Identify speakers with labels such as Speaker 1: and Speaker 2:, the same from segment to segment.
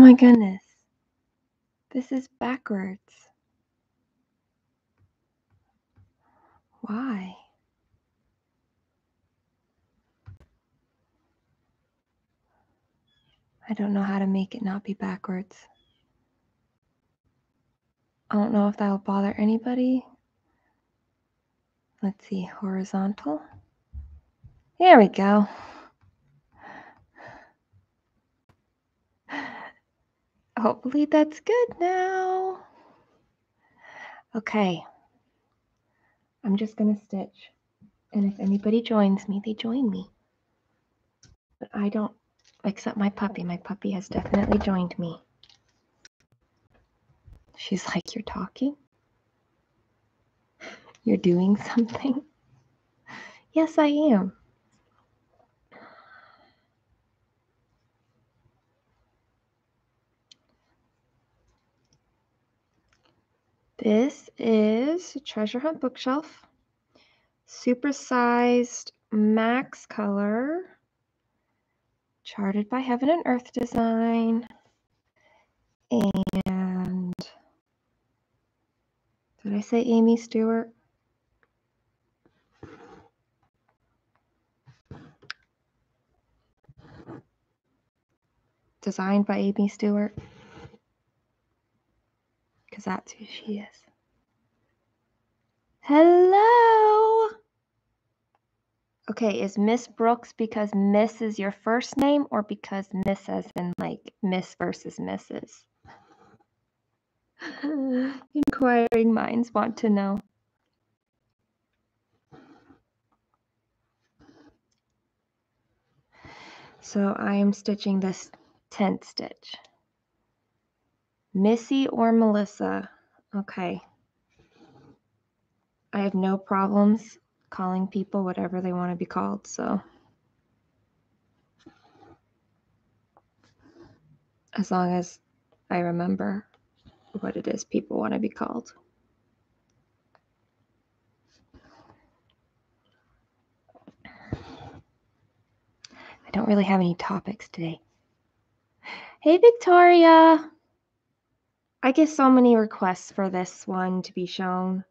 Speaker 1: my goodness. This is backwards. Why? I don't know how to make it not be backwards. I don't know if that'll bother anybody. Let's see, horizontal. There we go. Hopefully that's good now. Okay. I'm just going to stitch. And if anybody joins me, they join me. But I don't, except my puppy. My puppy has definitely joined me. She's like, you're talking? You're doing something? Yes, I am. This is a Treasure Hunt bookshelf. Supersized max color. Charted by Heaven and Earth Design. And did I say Amy Stewart? Designed by Amy Stewart. Because that's who she is. Hello! Okay, is Miss Brooks because Miss is your first name or because Miss as in like Miss versus Mrs.? Inquiring minds want to know. So I am stitching this 10th stitch. Missy or Melissa? Okay. I have no problems calling people whatever they want to be called, so. As long as I remember what it is people want to be called. I don't really have any topics today. Hey, Victoria! I get so many requests for this one to be shown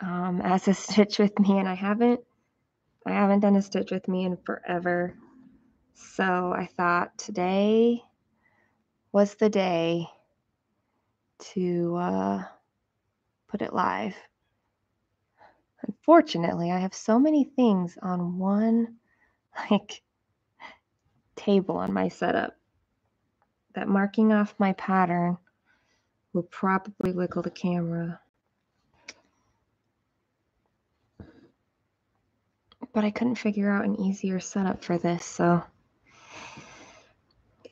Speaker 1: as a stitch with me, and I haven't done a stitch with me in forever. So I thought today was the day to put it live. Unfortunately, I have so many things on one table on my setup that marking off my pattern will probably wiggle the camera. But I couldn't figure out an easier setup for this, so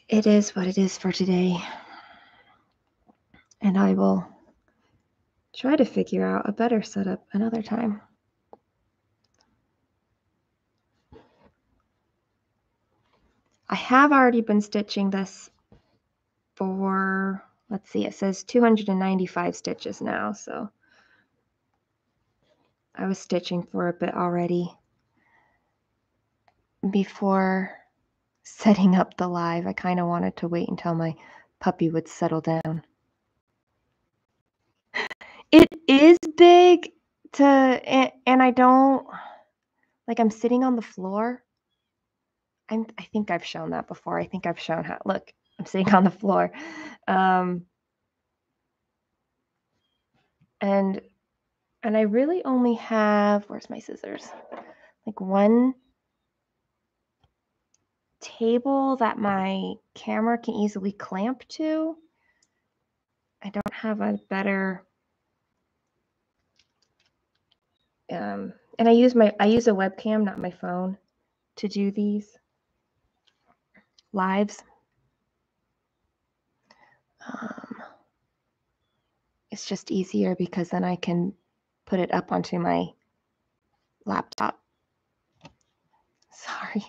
Speaker 1: it is what it is for today. And I will try to figure out a better setup another time. I have already been stitching this for, let's see, it says 295 stitches now, so I was stitching for a bit already before setting up the live. I kind of wanted to wait until my puppy would settle down. It is big and I don't, like I'm sitting on the floor. I think I've shown that before. I think I've shown how, look, I'm sitting on the floor. And I really only have, where's my scissors? Like one table that my camera can easily clamp to. I don't have a better, and I use a webcam, not my phone, to do these lives. It's just easier because then I can put it up onto my laptop. Sorry.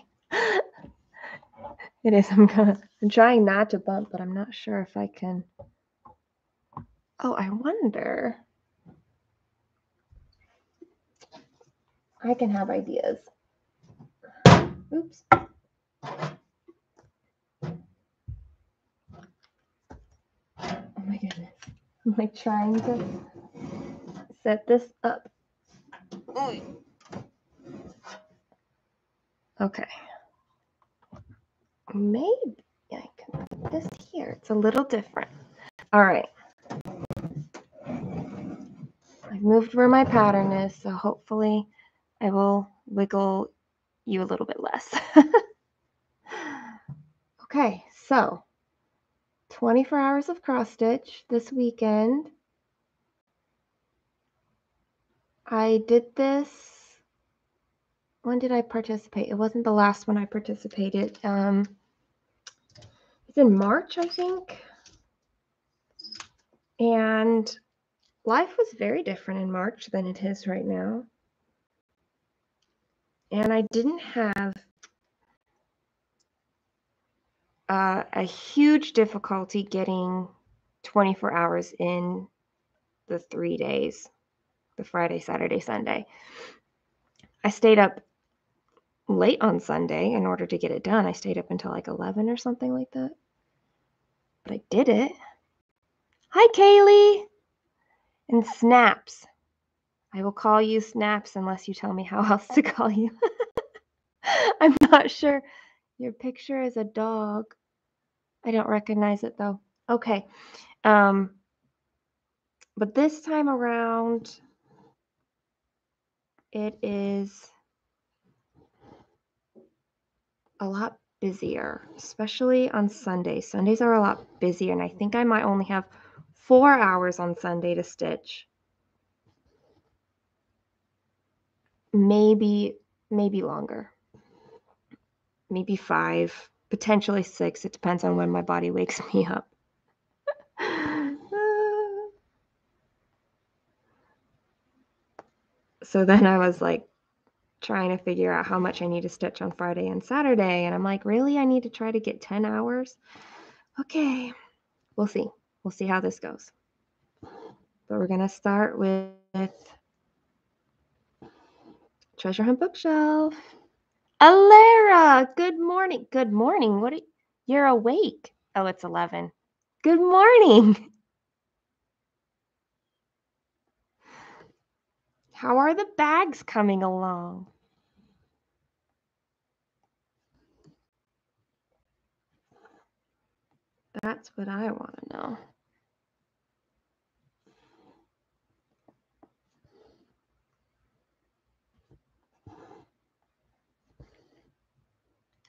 Speaker 1: It is. I'm trying not to bump, but I'm not sure if I can. Oh, I wonder. I can have ideas. Oops. I'm like trying to set this up. Okay. Maybe I can put this here. It's a little different. All right. I've moved where my pattern is, so hopefully I will wiggle you a little bit less. Okay, so 24 hours of cross stitch this weekend. I did this. When did I participate? It wasn't the last one I participated. It's in March, I think. And life was very different in March than it is right now. And I didn't have a huge difficulty getting 24 hours in the 3 days, the Friday, Saturday, Sunday. I stayed up late on Sunday in order to get it done. I stayed up until like 11 or something like that. But I did it. Hi, Kaylee. And Snaps. I will call you Snaps unless you tell me how else to call you. I'm not sure. Your picture is a dog. I don't recognize it though. Okay. But this time around, it is a lot busier, especially on Sundays. Sundays are a lot busier, and I think I might only have 4 hours on Sunday to stitch. Maybe longer. Maybe 5, potentially 6. It depends on when my body wakes me up. So then I was like trying to figure out how much I need to stitch on Friday and Saturday. And I'm like, really? I need to try to get 10 hours? Okay, we'll see. We'll see how this goes. But we're going to start with Treasure Hunt Bookshelf. Alara, good morning. Good morning. You're awake. Oh, it's 11. Good morning. How are the bags coming along? That's what I want to know.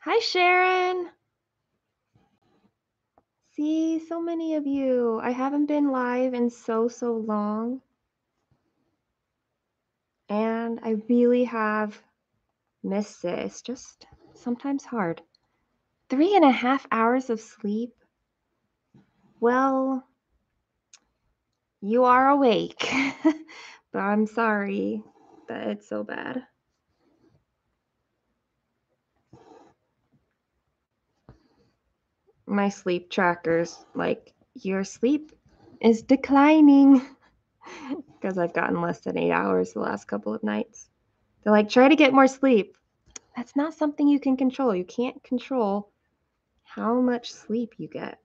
Speaker 1: Hi, Sharon. See, so many of you. I haven't been live in so long. And I really have missed it. It's just sometimes hard. 3.5 hours of sleep? Well, you are awake. But I'm sorry that it's so bad. My sleep trackers, like, your sleep is declining because I've gotten less than 8 hours the last couple of nights. They're like, try to get more sleep. That's not something you can control. You can't control how much sleep you get.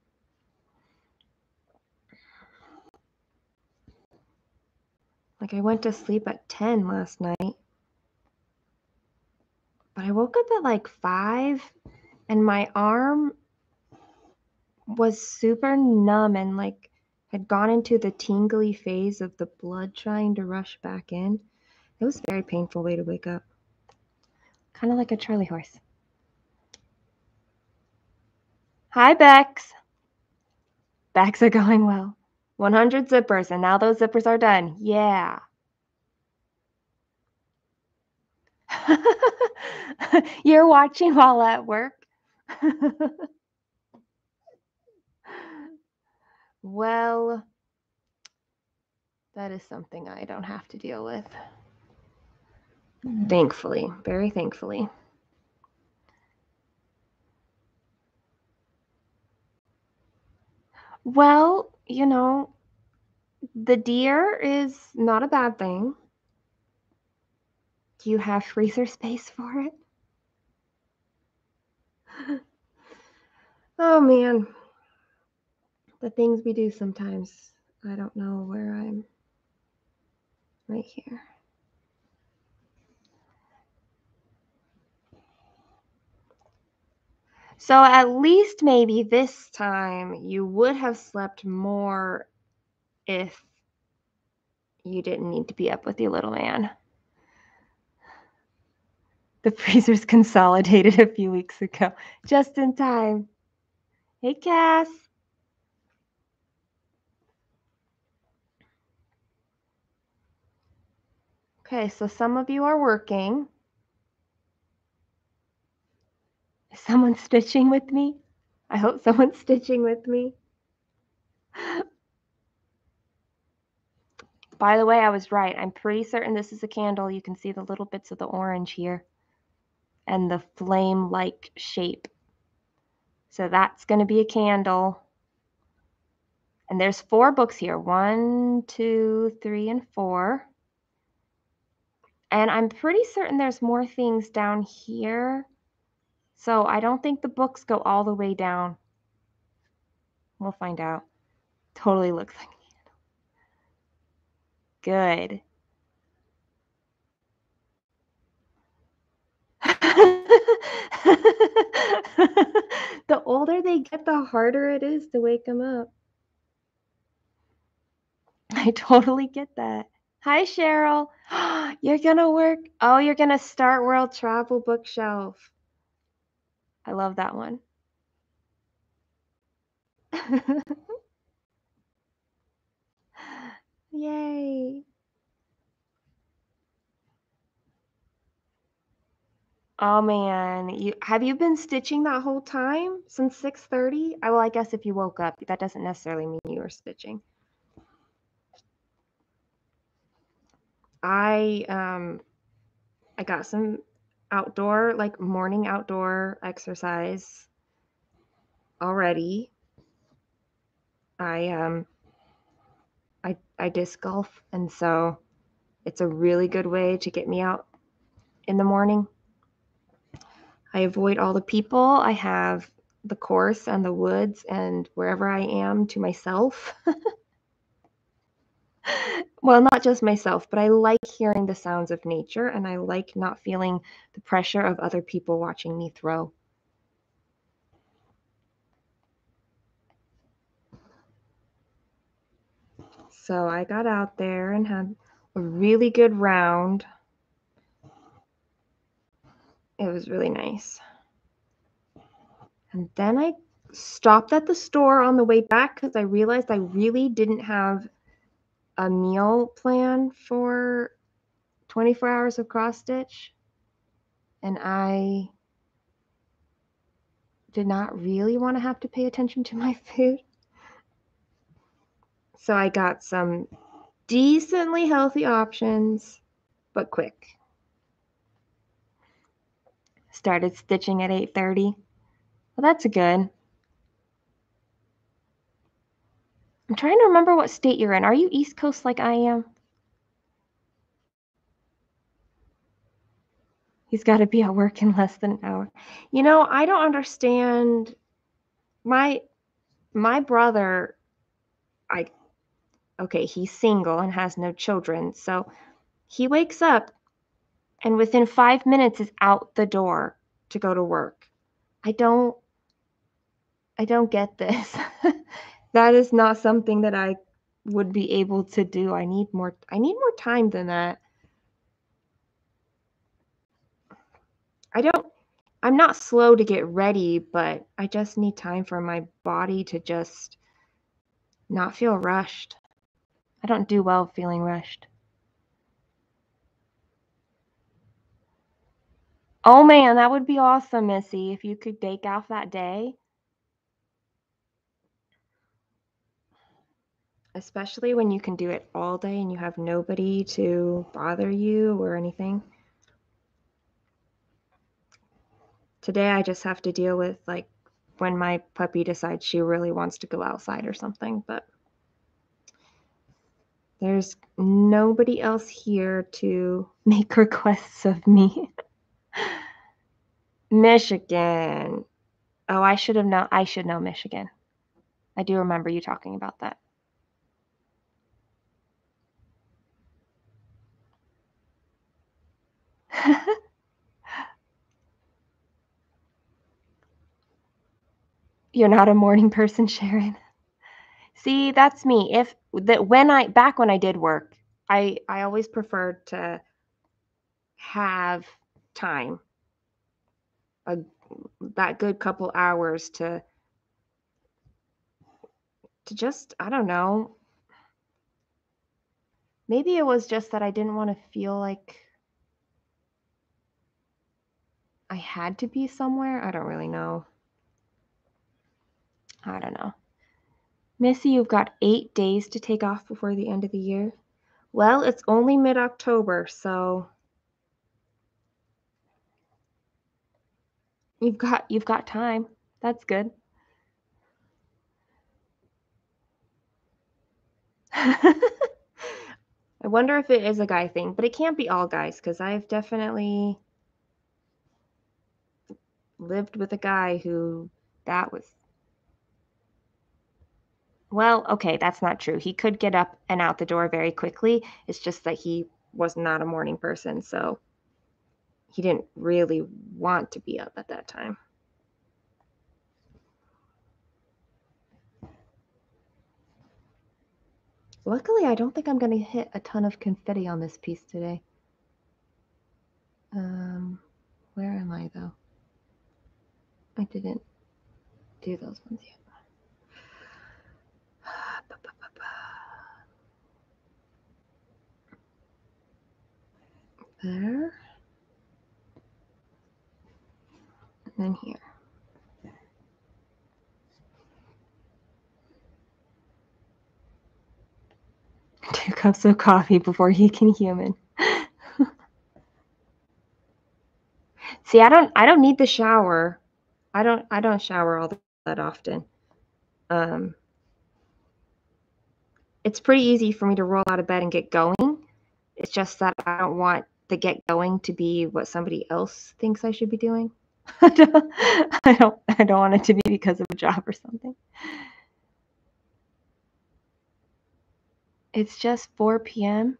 Speaker 1: Like, I went to sleep at 10 last night, but I woke up at like 5 and my arm was super numb and like had gone into the tingly phase of the blood trying to rush back in. It was a very painful way to wake up. Kind of like a Charlie horse. Hi, Bex. Bags are going well. 100 zippers, and now those zippers are done. Yeah. You're watching while at work? Well, that is something I don't have to deal with. Thankfully, very thankfully. Well, you know, the deer is not a bad thing. Do you have freezer space for it? Oh man, the things we do sometimes. I don't know where I'm. Right here. So at least maybe this time you would have slept more if you didn't need to be up with your little man. The freezer's consolidated a few weeks ago, just in time. Hey, Cass. Okay, so some of you are working. Is someone stitching with me? I hope someone's stitching with me. By the way, I was right. I'm pretty certain this is a candle. You can see the little bits of the orange here and the flame-like shape. So that's going to be a candle. And there's 4 books here. 1, 2, 3, and 4. And I'm pretty certain there's more things down here. So I don't think the books go all the way down. We'll find out. Totally looks like a candle. Good. The older they get, the harder it is to wake them up. I totally get that. Hi, Cheryl. You're going to work. Oh, you're going to start World Travel Bookshelf. I love that one. Yay. Oh man, have you been stitching that whole time since 6:30? Well, I guess if you woke up, that doesn't necessarily mean you were stitching. I got some outdoor, like morning outdoor exercise already. I disc golf, and so it's a really good way to get me out in the morning. I avoid all the people. I have the course and the woods and wherever I am to myself. Well, not just myself, but I like hearing the sounds of nature, and I like not feeling the pressure of other people watching me throw. So I got out there and had a really good round. It was really nice. And then I stopped at the store on the way back because I realized I really didn't have a meal plan for 24 hours of cross stitch. And I did not really want to have to pay attention to my food. So I got some decently healthy options, but quick. Started stitching at 8:30. Well, that's good. I'm trying to remember what state you're in. Are you East Coast like I am? He's got to be at work in less than an hour. You know, I don't understand. My brother, okay, he's single and has no children. So he wakes up and within 5 minutes is out the door to go to work. I don't get this. That is not something that I would be able to do. I need more time than that. I'm not slow to get ready, but I just need time for my body to just not feel rushed. I don't do well feeling rushed. Oh man, that would be awesome, Missy, if you could bake off that day. Especially when you can do it all day and you have nobody to bother you or anything. Today I just have to deal with like when my puppy decides she really wants to go outside or something, but there's nobody else here to make requests of me. Michigan. Oh, I should know Michigan. I do remember you talking about that. You're not a morning person, Sharon. See, that's me. Back when I did work, I always preferred to have time, a, that good couple hours to just, I don't know. Maybe it was just that I didn't want to feel like I had to be somewhere. I don't really know. I don't know. Missy, you've got 8 days to take off before the end of the year. Well, it's only mid-October, so you've got time. That's good. I wonder if it is a guy thing, but it can't be all guys because I've definitely lived with a guy who that was. Well, okay, that's not true. He could get up and out the door very quickly. It's just that he was not a morning person, so he didn't really want to be up at that time. Luckily, I don't think I'm going to hit a ton of confetti on this piece today. Where am I, though? I didn't do those ones yet. There. And then here. 2 cups of coffee before he can human. See, I don't need the shower. I don't shower all that often. It's pretty easy for me to roll out of bed and get going. It's just that I don't want the get going to be what somebody else thinks I should be doing. I don't want it to be because of a job or something. It's just 4 p.m.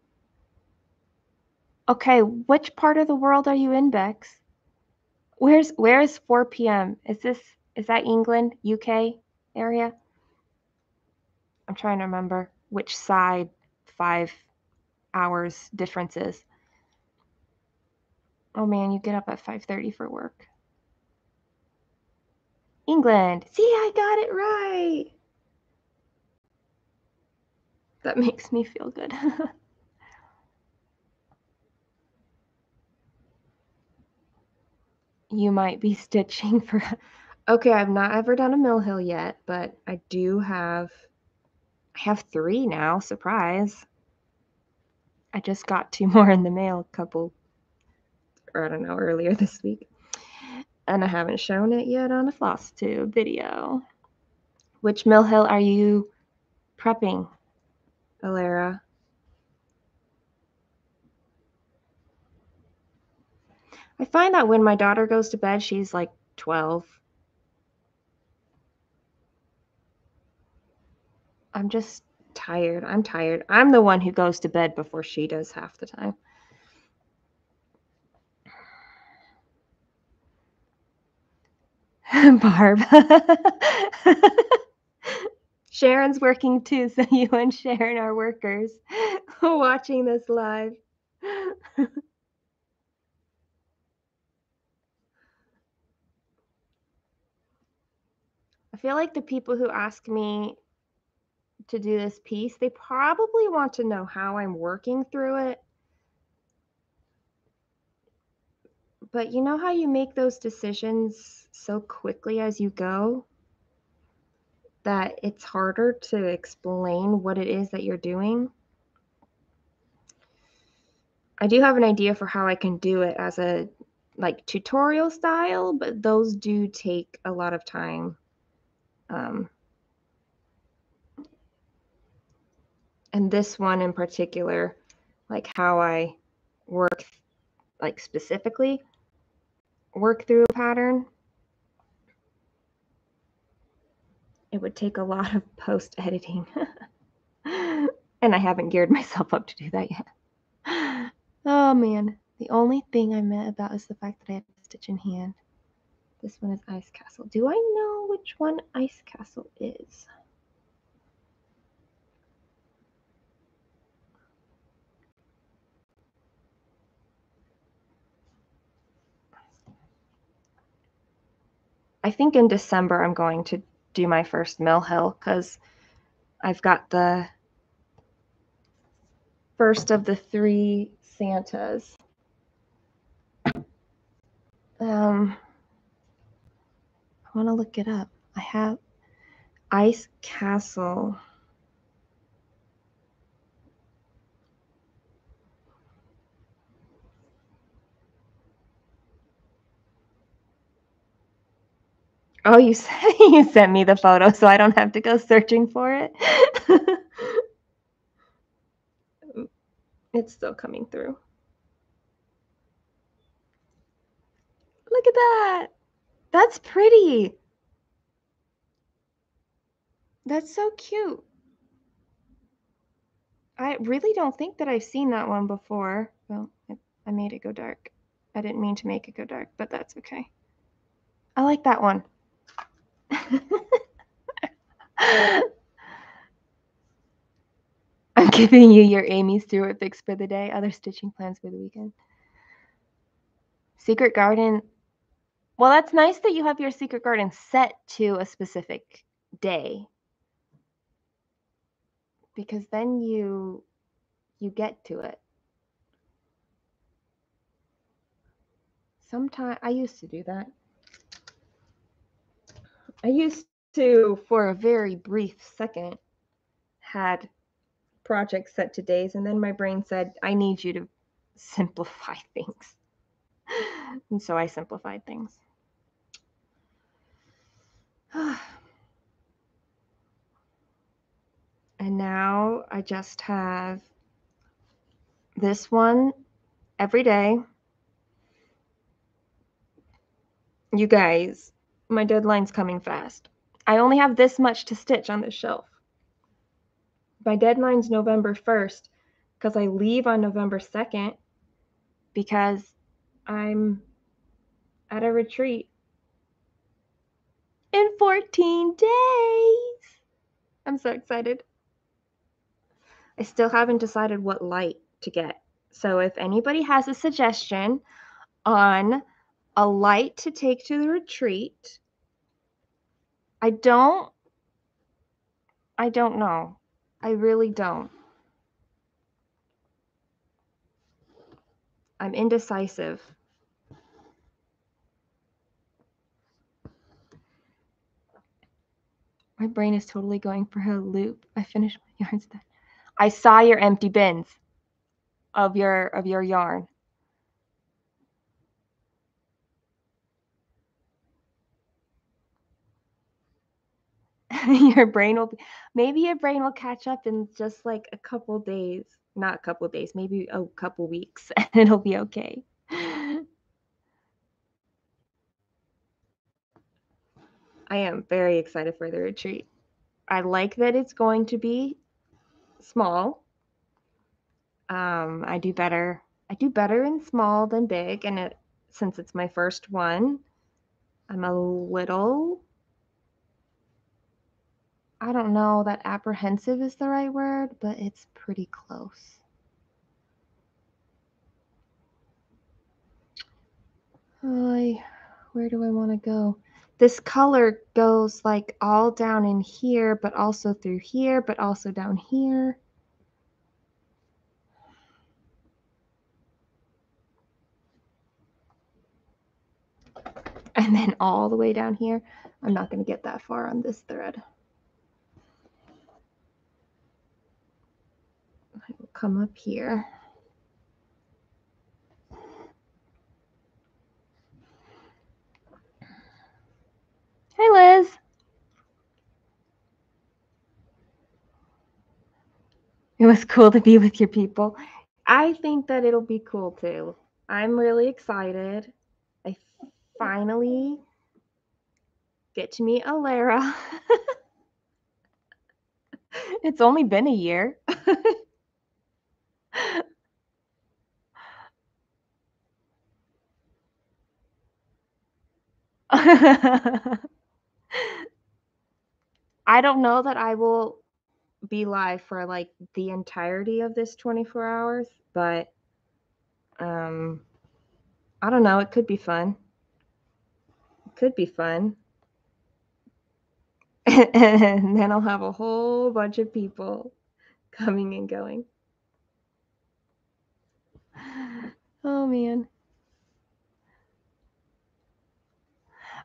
Speaker 1: Okay, which part of the world are you in, Bex? Where is 4 p.m.? Is that England, UK area? I'm trying to remember which side 5 hours difference is. Oh man, you get up at 5:30 for work. England. See, I got it right. That makes me feel good. You might be stitching for. Okay, I've not ever done a mill hill yet, but I have 3 now. Surprise. I just got 2 more in the mail earlier this week. And I haven't shown it yet on a floss tube video. Which mill hill are you prepping, Alara? I find that when my daughter goes to bed, she's like 12. I'm just tired. I'm tired. I'm the one who goes to bed before she does half the time. Barb. Sharon's working too, so you and Sharon are workers watching this live. I feel like the people who ask me to do this piece, they probably want to know how I'm working through it. But you know how you make those decisions so quickly as you go that it's harder to explain what it is that you're doing? I do have an idea for how I can do it as a tutorial style, but those do take a lot of time. And this one in particular, like how I work, like specifically work through a pattern, it would take a lot of post editing. And I haven't geared myself up to do that yet. Oh man. The only thing I'm mad about is the fact that I have a stitch in hand. This one is Ice Castle. Do I know which one Ice Castle is? I think in December I'm going to do my first Mill Hill because I've got the first of the 3 Santas. I want to look it up. I have Ice Castle. Oh, you sent me the photo, so I don't have to go searching for it. It's still coming through. Look at that. That's pretty. That's so cute. I really don't think that I've seen that one before. Well, I made it go dark. I didn't mean to make it go dark, but that's okay. I like that one. I'm giving you your Amy Stewart fix for the day. Other stitching plans for the weekend. Secret Garden. Well, that's nice that you have your Secret Garden set to a specific day. Because then you get to it. Sometimes I used to do that. I used to, for a very brief second, had projects set to days, and then my brain said, I need you to simplify things. And so I simplified things. And now I just have this one every day. You guys, my deadline's coming fast. I only have this much to stitch on this shelf. My deadline's November 1st because I leave on November 2nd because I'm at a retreat in 14 days. I'm so excited. I still haven't decided what light to get. So if anybody has a suggestion on a light to take to the retreat, I don't know. I really don't. I'm indecisive. My brain is totally going for a loop. I finished my yarn stuff. I saw your empty bins of your yarn. Your brain will maybe your brain will catch up in just like a couple days. Not a couple days, maybe a couple weeks, and it'll be okay. I am very excited for the retreat. I like that it's going to be small. I do better in small than big, and since it's my first one, I'm a little, I don't know that apprehensive is the right word, but it's pretty close. Where do I want to go? This color goes like all down in here, but also through here, but also down here. And then all the way down here. I'm not going to get that far on this thread. I will come up here. Hi, Liz. It was cool to be with your people. I think that it'll be cool too. I'm really excited. I finally get to meet Alara. It's only been a year. I don't know that I will be live for like the entirety of this 24 hours, but I don't know, it could be fun. It could be fun. And then I'll have a whole bunch of people coming and going. Oh man.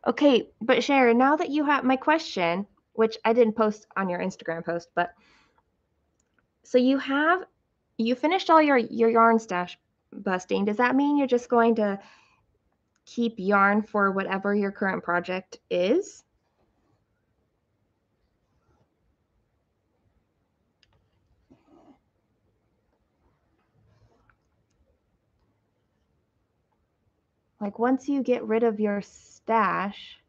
Speaker 1: Okay, but Sharon, now that you have my question, which I didn't post on your Instagram post, but so you finished all your yarn stash busting. Does that mean you're just going to keep yarn for whatever your current project is? Like once you get rid of your stash,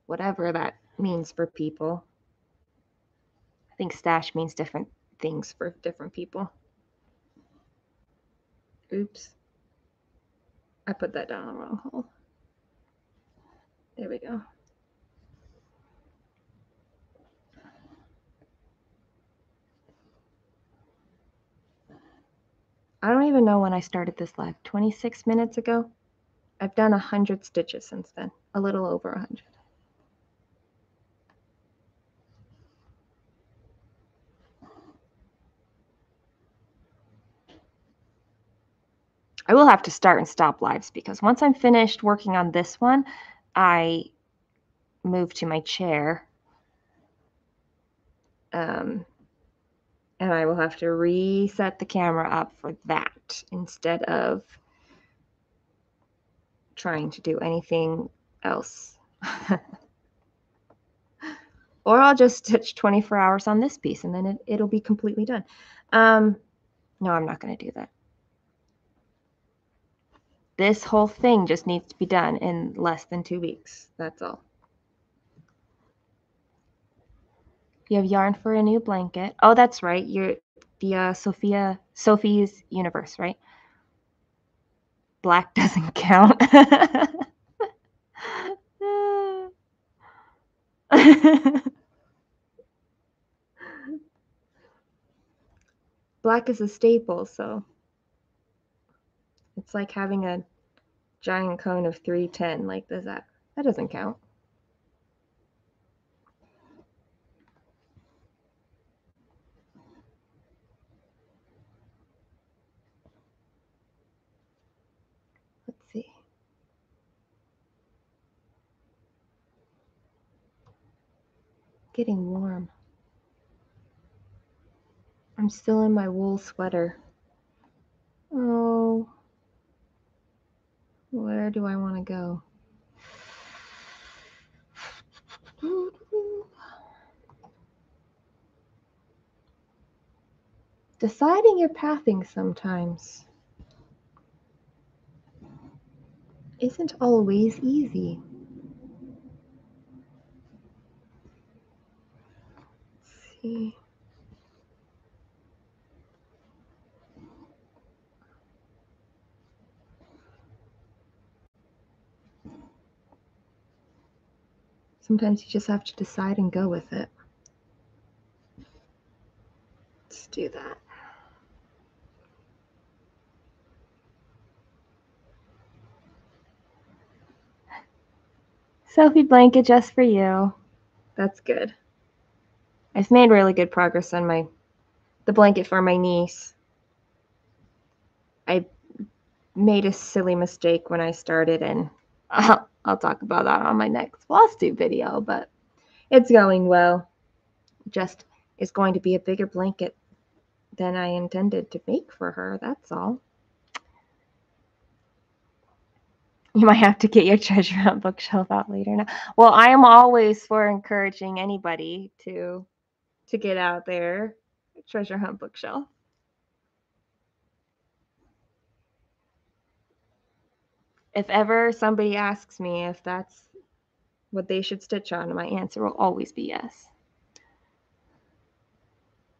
Speaker 1: whatever that means for people. I think stash means different things for different people. Oops. I put that down the wrong hole. There we go. I don't even know when I started this live. 26 minutes ago? I've done 100 stitches since then. A little over 100. I will have to start and stop lives because once I'm finished working on this one, I move to my chair. And I will have to reset the camera up for that instead of trying to do anything else. Or I'll just stitch 24 hours on this piece and then it'll be completely done. No, I'm not going to do that. This whole thing just needs to be done in less than 2 weeks. That's all. You have yarn for a new blanket. Oh, that's right. You're the Sophie's Universe, right? Black doesn't count. Black is a staple, so it's like having a giant cone of 310. Like, that doesn't count. Let's see. Getting warm. I'm still in my wool sweater. Oh, where do I want to go? Deciding your pathing sometimes isn't always easy. Let's see. Sometimes you just have to decide and go with it. Let's do that. Sophie blanket just for you. That's good. I've made really good progress on the blanket for my niece. I made a silly mistake when I started, and I'll talk about that on my next lawsuit video, but it's going well. Just is going to be a bigger blanket than I intended to make for her, that's all. You might have to get your treasure hunt bookshelf out later now. Well, I am always for encouraging anybody to get out their treasure hunt bookshelf. If ever somebody asks me if that's what they should stitch on, my answer will always be yes.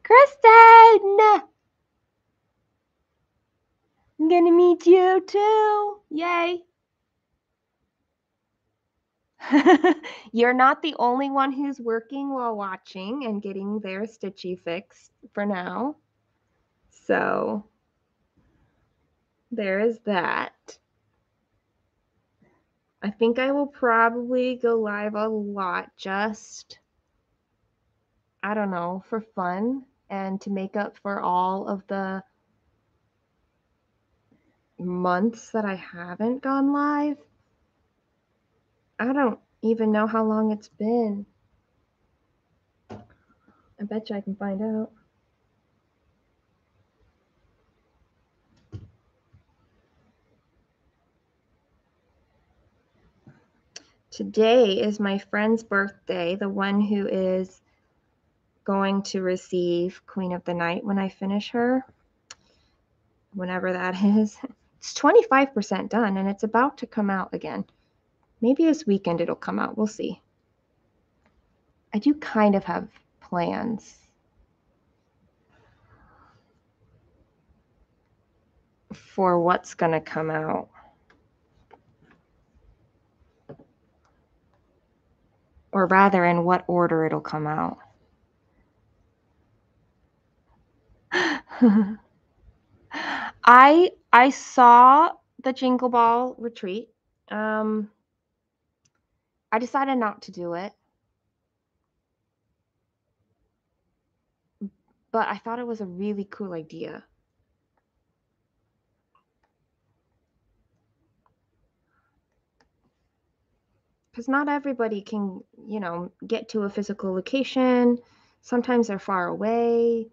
Speaker 1: Kristen! I'm gonna meet you too. Yay. You're not the only one who's working while watching and getting their stitchy fix for now. So there is that. I think I will probably go live a lot just, I don't know, for fun and to make up for all of the months that I haven't gone live. I don't even know how long it's been. I bet you I can find out. Today is my friend's birthday, the one who is going to receive Queen of the Night when I finish her, whenever that is. It's 25% done and it's about to come out again. Maybe this weekend it'll come out. We'll see. I do kind of have plans for what's going to come out. Or rather, in what order it'll come out. I saw the Jingle Ball retreat. I decided not to do it. But I thought it was a really cool idea. Because not everybody can, get to a physical location. Sometimes they're far away.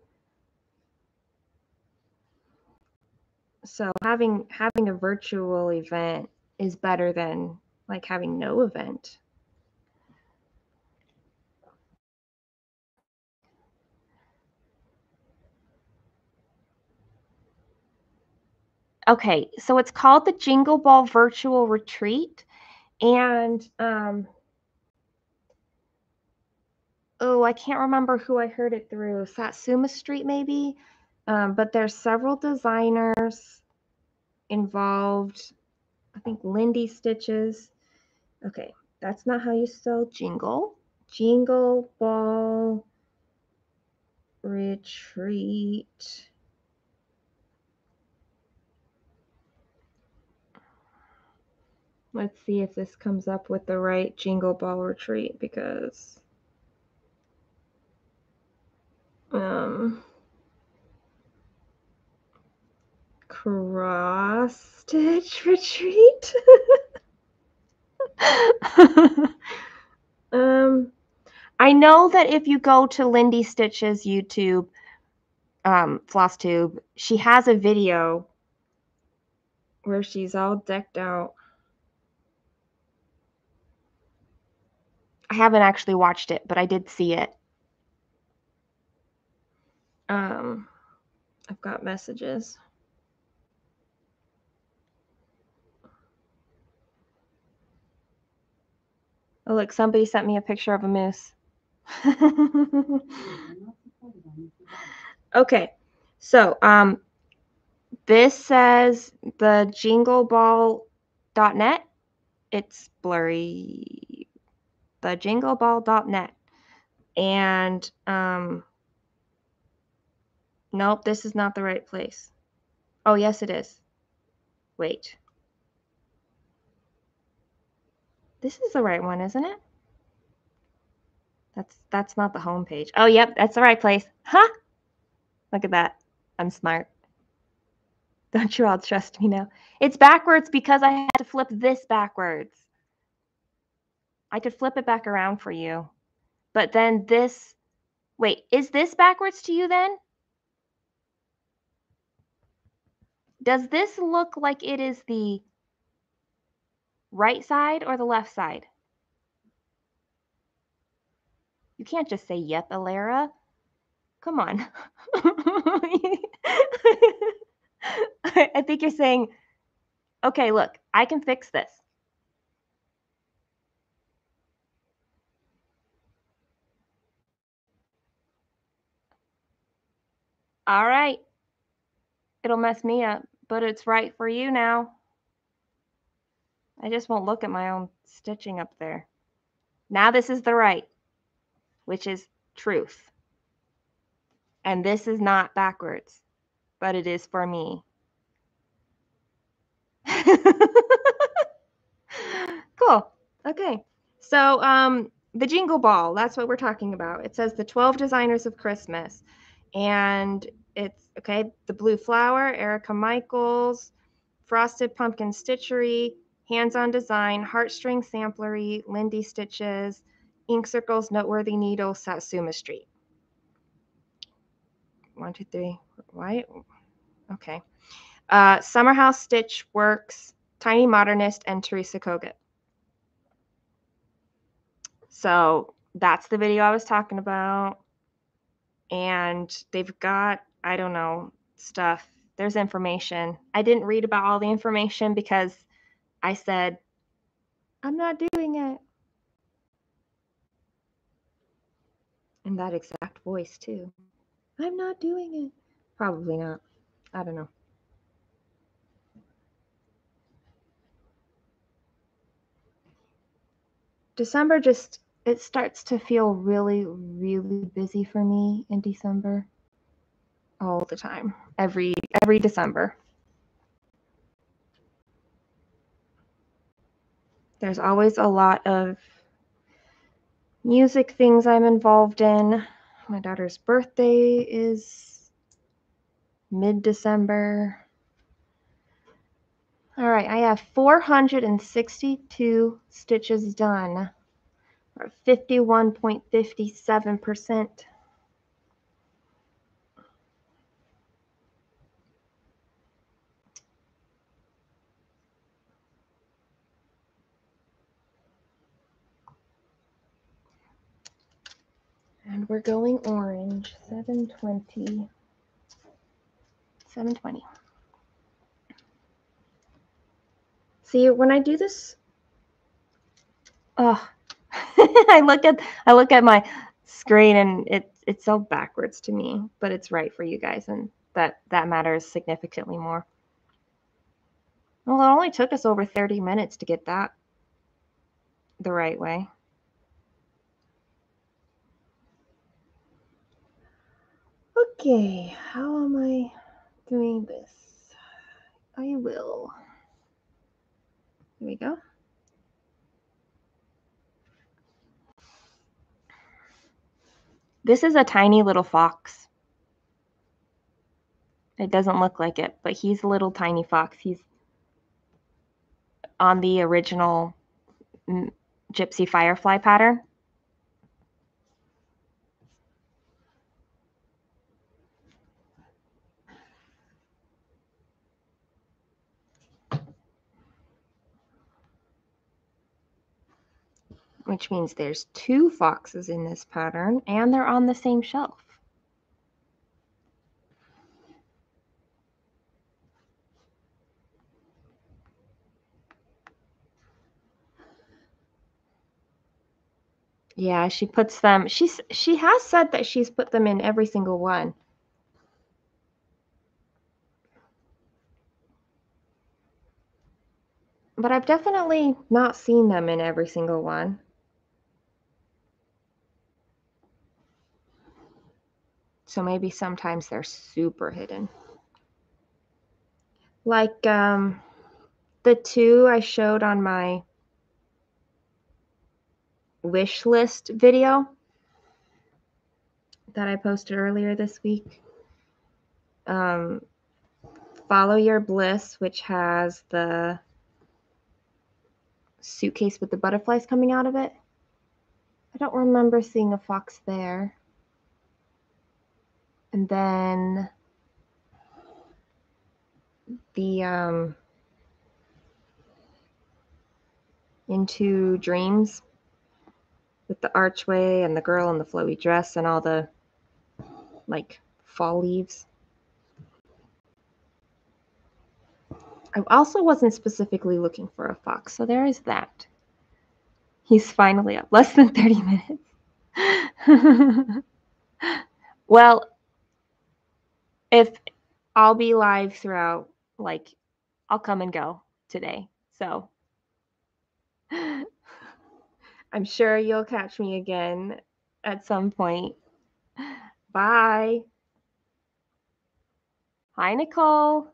Speaker 1: So having a virtual event is better than like having no event. Okay, so it's called the Jingle Ball Virtual Retreat, and I can't remember who I heard it through. Satsuma Street, maybe. But there's several designers involved. I think Lindy Stitches. Okay, that's not how you spell jingle. Jingle Ball Retreat. Let's see if this comes up with the right Jingle Ball Retreat, because cross stitch retreat. I know that if you go to Lindy Stitch's YouTube, FlossTube, she has a video where she's all decked out. I haven't actually watched it, but I did see it. I've got messages. Oh, look, somebody sent me a picture of a moose. Okay, so this says the jingleball.net. It's blurry. The jingleball.net. And nope, this is not the right place. Oh, yes, it is. Wait. This is the right one, isn't it? That's not the home page. Oh, yep, that's the right place. Huh? Look at that. I'm smart. Don't you all trust me now? It's backwards because I had to flip this backwards. I could flip it back around for you. But then this, wait, is this backwards to you then? Does this look like it is the right side or the left side? You can't just say, yep, Alara. Come on. I think you're saying, okay, look, I can fix this. All right. It'll mess me up, but it's right for you now. I just won't look at my own stitching up there. Now this is the right, which is truth. And this is not backwards, but it is for me. Cool. Okay. So the Jingle Ball, that's what we're talking about. It says the 12 designers of Christmas. And it's, okay, the Blue Flower, Erica Michaels, Frosted Pumpkin Stitchery, Hands-On Design, Heartstring Samplery, Lindy Stitches, Ink Circles, Noteworthy Needles, Satsuma Street. 1, 2, 3. Why? Okay. Summer House Stitch Works, Tiny Modernist, and Teresa Kogut. So that's the video I was talking about. And they've got, I don't know, stuff. There's information. I didn't read about all the information because I said, I'm not doing it. In that exact voice, too. I'm not doing it. Probably not. I don't know. December just, it starts to feel really, really busy for me in December. All the time. Every December. There's always a lot of music things I'm involved in. My daughter's birthday is mid-December. All right, I have 462 stitches done, or 51.57%. And we're going orange, 720. 720. See, when I do this, oh, I look at my screen and it's so backwards to me, but it's right for you guys, and that matters significantly more. Well, it only took us over 30 minutes to get that the right way. Okay, how am I doing this? I will. Here we go. This is a tiny little fox. It doesn't look like it, but he's a little tiny fox. He's on the original Gypsy Firefly pattern. Which means there's 2 foxes in this pattern, and they're on the same shelf. Yeah, she puts them, she has said that she's put them in every single one. But I've definitely not seen them in every single one. So maybe sometimes they're super hidden. Like the 2 I showed on my wish list video that I posted earlier this week. Follow Your Bliss, which has the suitcase with the butterflies coming out of it. I don't remember seeing a fox there. And then the Into Dreams with the archway and the girl in the flowy dress and all the like fall leaves. I also wasn't specifically looking for a fox, so there is that. He's finally up. Less than 30 minutes. Well, if I'll be live throughout, like, I'll come and go today. So I'm sure you'll catch me again at some point. Bye. Hi, Nicole.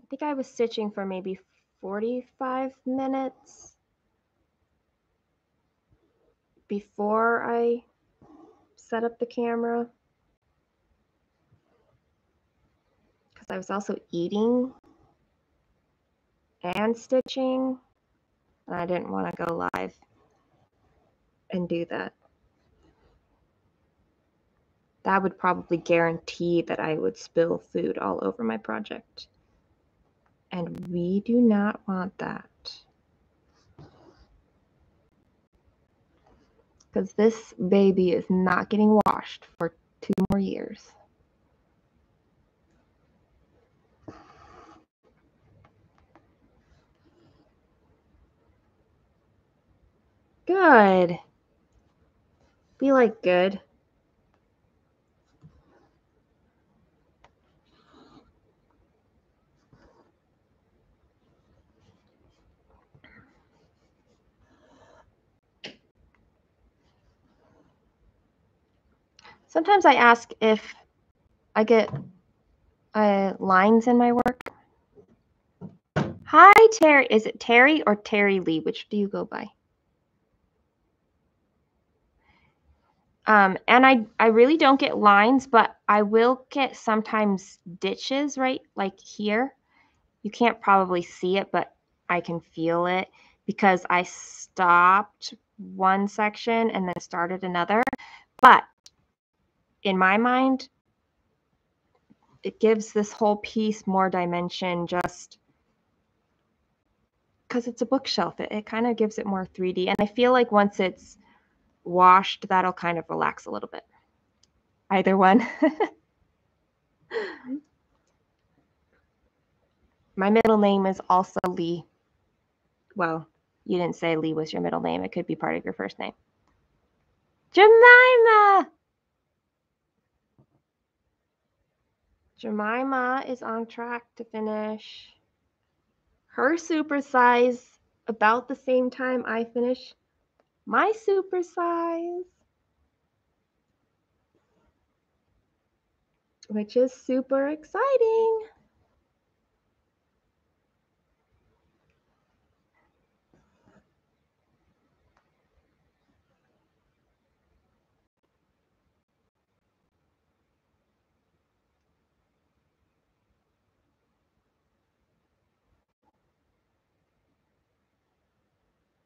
Speaker 1: I think I was stitching for maybe 45 minutes before I set up the camera, because I was also eating and stitching, and I didn't want to go live and do that. That would probably guarantee that I would spill food all over my project. And we do not want that. Because this baby is not getting washed for 2 more years. Good. Be like good. Sometimes I ask if I get lines in my work. Hi, Terry. Is it Terry or Terry Lee? Which do you go by? And I really don't get lines, but I will get sometimes ditches, right? Like here. You can't probably see it, but I can feel it because I stopped one section and then started another. But in my mind, it gives this whole piece more dimension just because it's a bookshelf. It kind of gives it more 3D. And I feel like once it's washed, that'll kind of relax a little bit. Either one. My middle name is also Lee. Well, you didn't say Lee was your middle name. It could be part of your first name. Jemima! Jemima is on track to finish her supersize about the same time I finish my supersize, which is super exciting.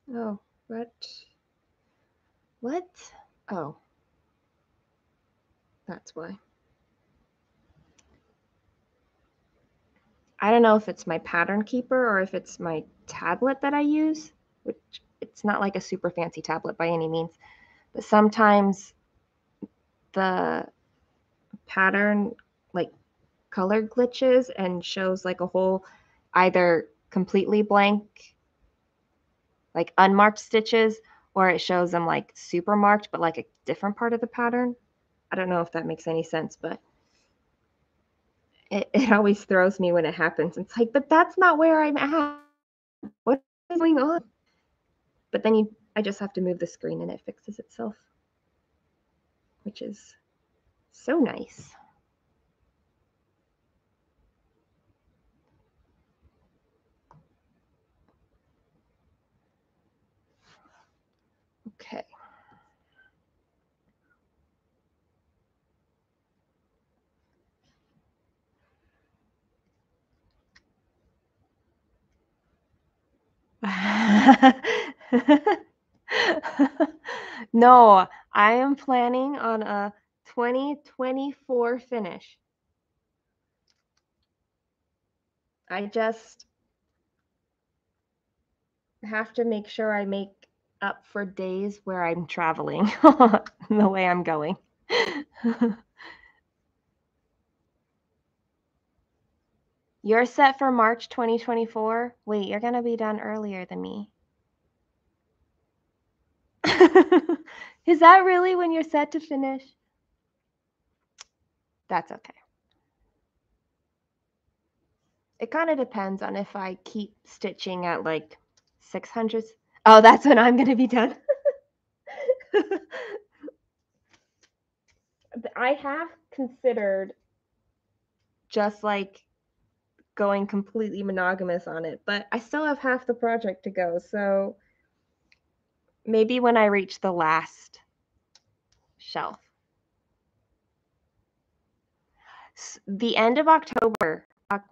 Speaker 1: Oh, what? What? Oh, that's why. I don't know if it's my pattern keeper or if it's my tablet that I use, which it's not like a super fancy tablet by any means, but sometimes the pattern like color glitches and shows like a whole either completely blank, like unmarked stitches, or it shows them like super marked, but like a different part of the pattern. I don't know if that makes any sense, but it always throws me when it happens. It's like, but that's not where I'm at. What is going on? But then I just have to move the screen and it fixes itself, which is so nice. Okay. No, I am planning on a 2024 finish. I just have to make sure I make up for days where I'm traveling the way I'm going. You're set for March 2024? Wait, you're going to be done earlier than me. Is that really when you're set to finish? That's okay. It kind of depends on if I keep stitching at like 600s. Oh, that's when I'm going to be done. I have considered just like going completely monogamous on it, but I still have half the project to go. So maybe when I reach the last shelf. The end of October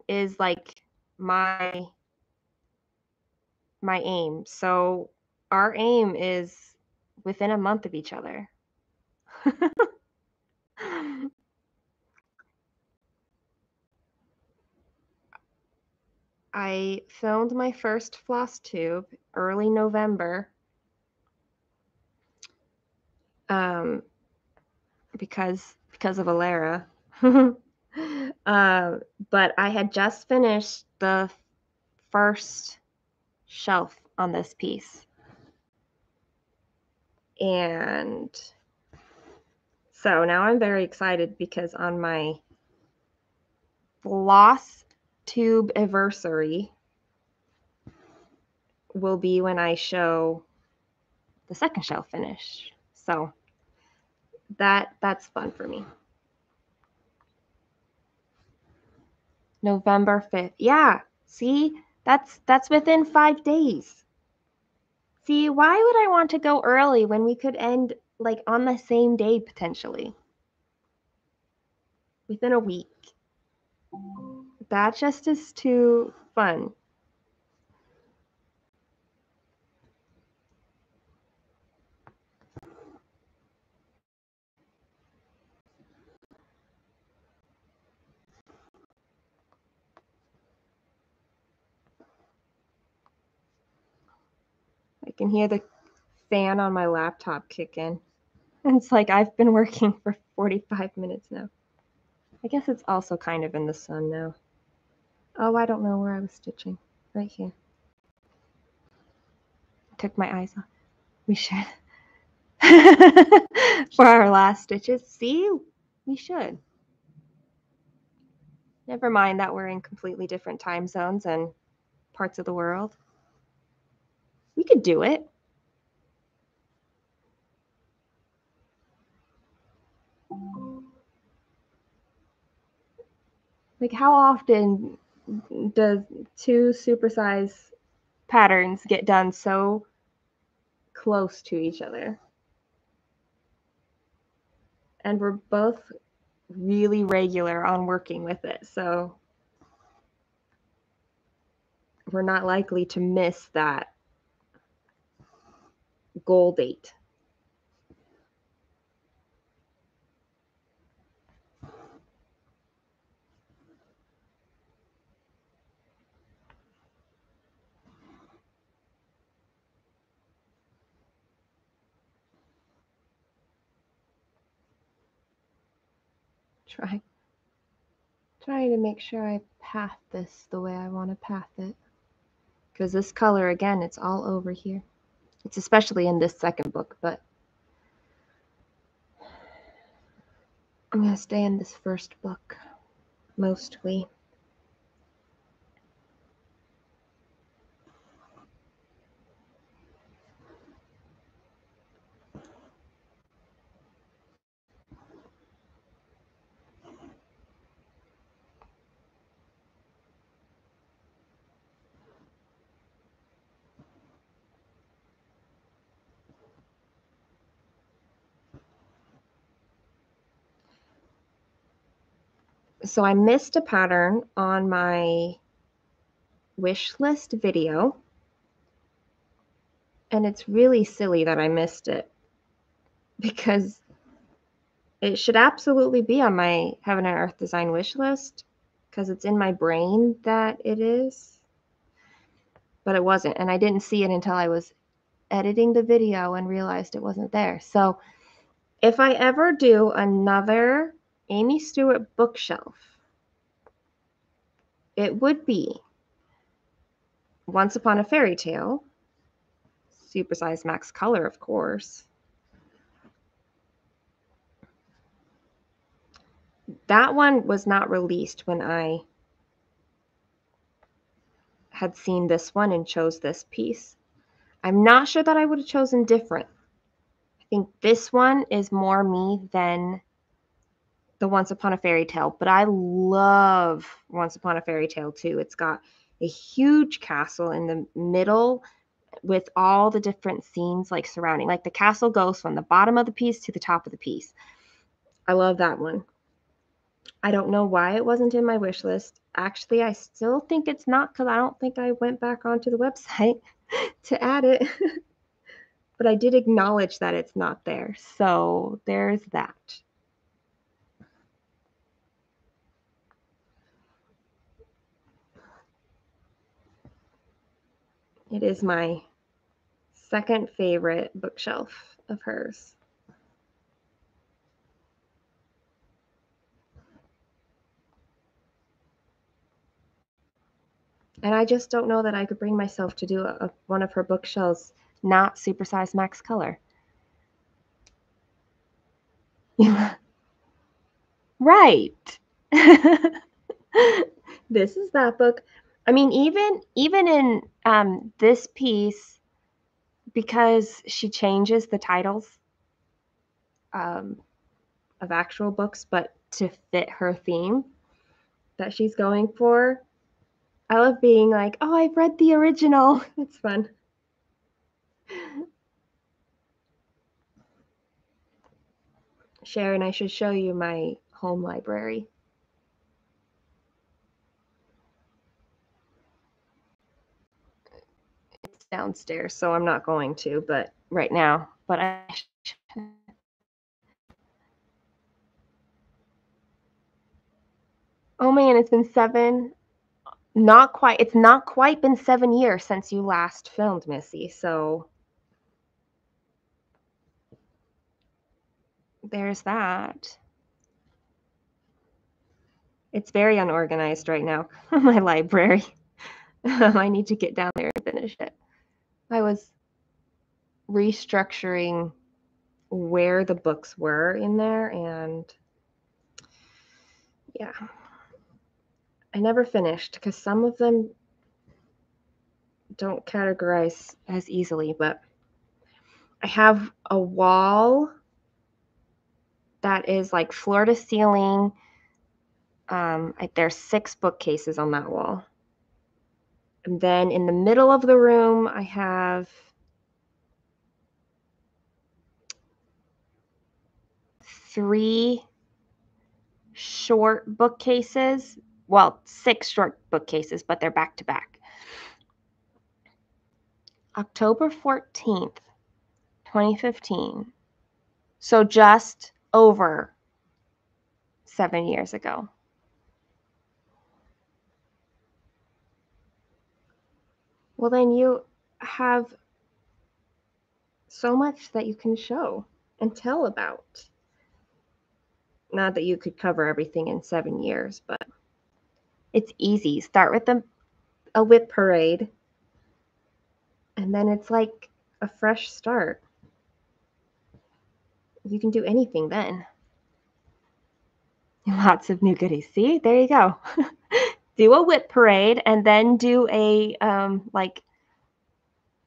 Speaker 1: is like my aim. So our aim is within a month of each other. I filmed my first floss tube early November because of Alara. But I had just finished the first shelf on this piece. And so now I'm very excited because on my floss tube anniversary will be when I show the second shelf finish. So that's fun for me. November 5th. Yeah, see? That's within 5 days. See, why would I want to go early when we could end like on the same day potentially? Within a week. That just is too fun. I can hear the fan on my laptop kick in. It's like I've been working for 45 minutes now. I guess it's also kind of in the sun now. Oh, I don't know where I was stitching. Right here. Took my eyes off. We should. For our last stitches. See? We should. Never mind that we're in completely different time zones and parts of the world. We could do it. Like, how often does 2 supersize patterns get done so close to each other? And we're both really regular on working with it, so we're not likely to miss that goal date. Trying to make sure I path this the way I want to path it. Because this color, again, it's all over here. It's especially in this second book, but I'm going to stay in this first book, mostly. So I missed a pattern on my wish list video, and it's really silly that I missed it because it should absolutely be on my Heaven and Earth Design wish list because it's in my brain that it is, but it wasn't, and I didn't see it until I was editing the video and realized it wasn't there. So if I ever do another Amy Stewart bookshelf, it would be Once Upon a Fairy Tale, Supersize Max Color, of course. That one was not released when I had seen this one and chose this piece. I'm not sure that I would have chosen different. I think this one is more me than the Once Upon a Fairy Tale, but I love Once Upon a Fairy Tale too. It's got a huge castle in the middle with all the different scenes like surrounding. Like the castle goes from the bottom of the piece to the top of the piece. I love that one. I don't know why it wasn't in my wish list. Actually, I still think it's not because I don't think I went back onto the website to add it. But I did acknowledge that it's not there. So there's that. It is my second favorite bookshelf of hers. And I just don't know that I could bring myself to do one of her bookshelves not supersized max color. Right. This is that book. I mean, even in this piece, because she changes the titles um, of actual books, but to fit her theme that she's going for. I love being like, oh, I've read the original. It's fun. Sharon, I should show you my home library. It's downstairs, so I'm not going to, but right now. But oh man, it's been it's not quite been 7 years since you last filmed, Missy. So there's that. It's very unorganized right now, my library. I need to get down there and finish it. I was restructuring where the books were in there, and yeah, I never finished because some of them don't categorize as easily, but I have a wall that is like floor to ceiling. There's 6 bookcases on that wall. And then in the middle of the room, I have 3 short bookcases. Well, 6 short bookcases, but they're back to back. October 14th, 2015. So just over 7 years ago. Well, then you have so much that you can show and tell about. Not that you could cover everything in 7 years, but it's easy. Start with a whip parade, and then it's like a fresh start. You can do anything then. Lots of new goodies. See, there you go. Do a whip parade, and then do a like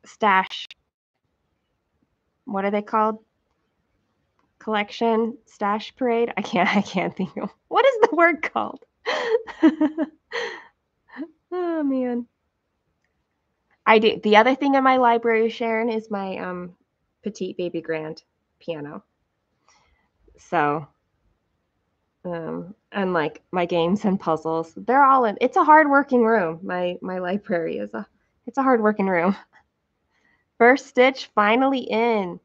Speaker 1: stash. What are they called? Collection stash parade. I can't think of what is the word called. Oh man. I do. The other thing in my library, Sharon, is my petite baby grand piano. So, and like my games and puzzles, they're all in. It's a hard working room. My library is it's a hard working room. First stitch finally in.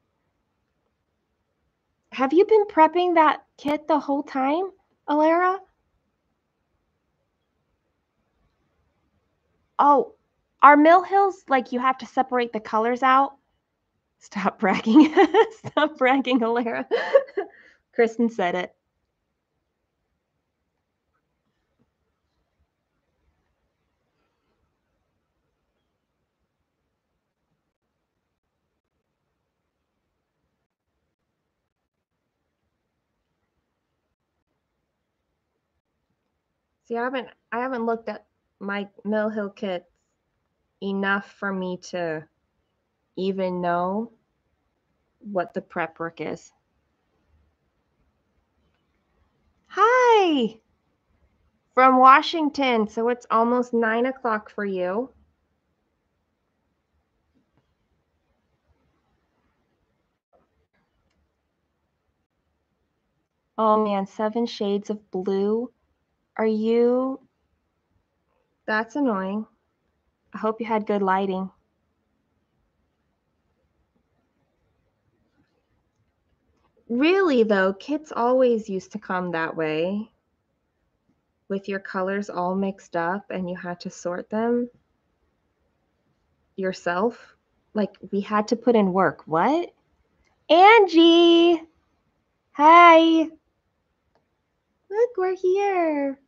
Speaker 1: Have you been prepping that kit the whole time, Alara? Oh, are Mill Hills like you have to separate the colors out? Stop bragging. Stop bragging, Alara. Kristen said it. See, I haven't looked at my Mill Hill kits enough for me to even know what the prep work is. Hi! From Washington, so it's almost 9 o'clock for you. Oh man, 7 shades of blue. Are you... That's annoying. I hope you had good lighting. Really though, kits always used to come that way, with your colors all mixed up and you had to sort them yourself. Like, we had to put in work. What? Angie! Hi! Look, we're here.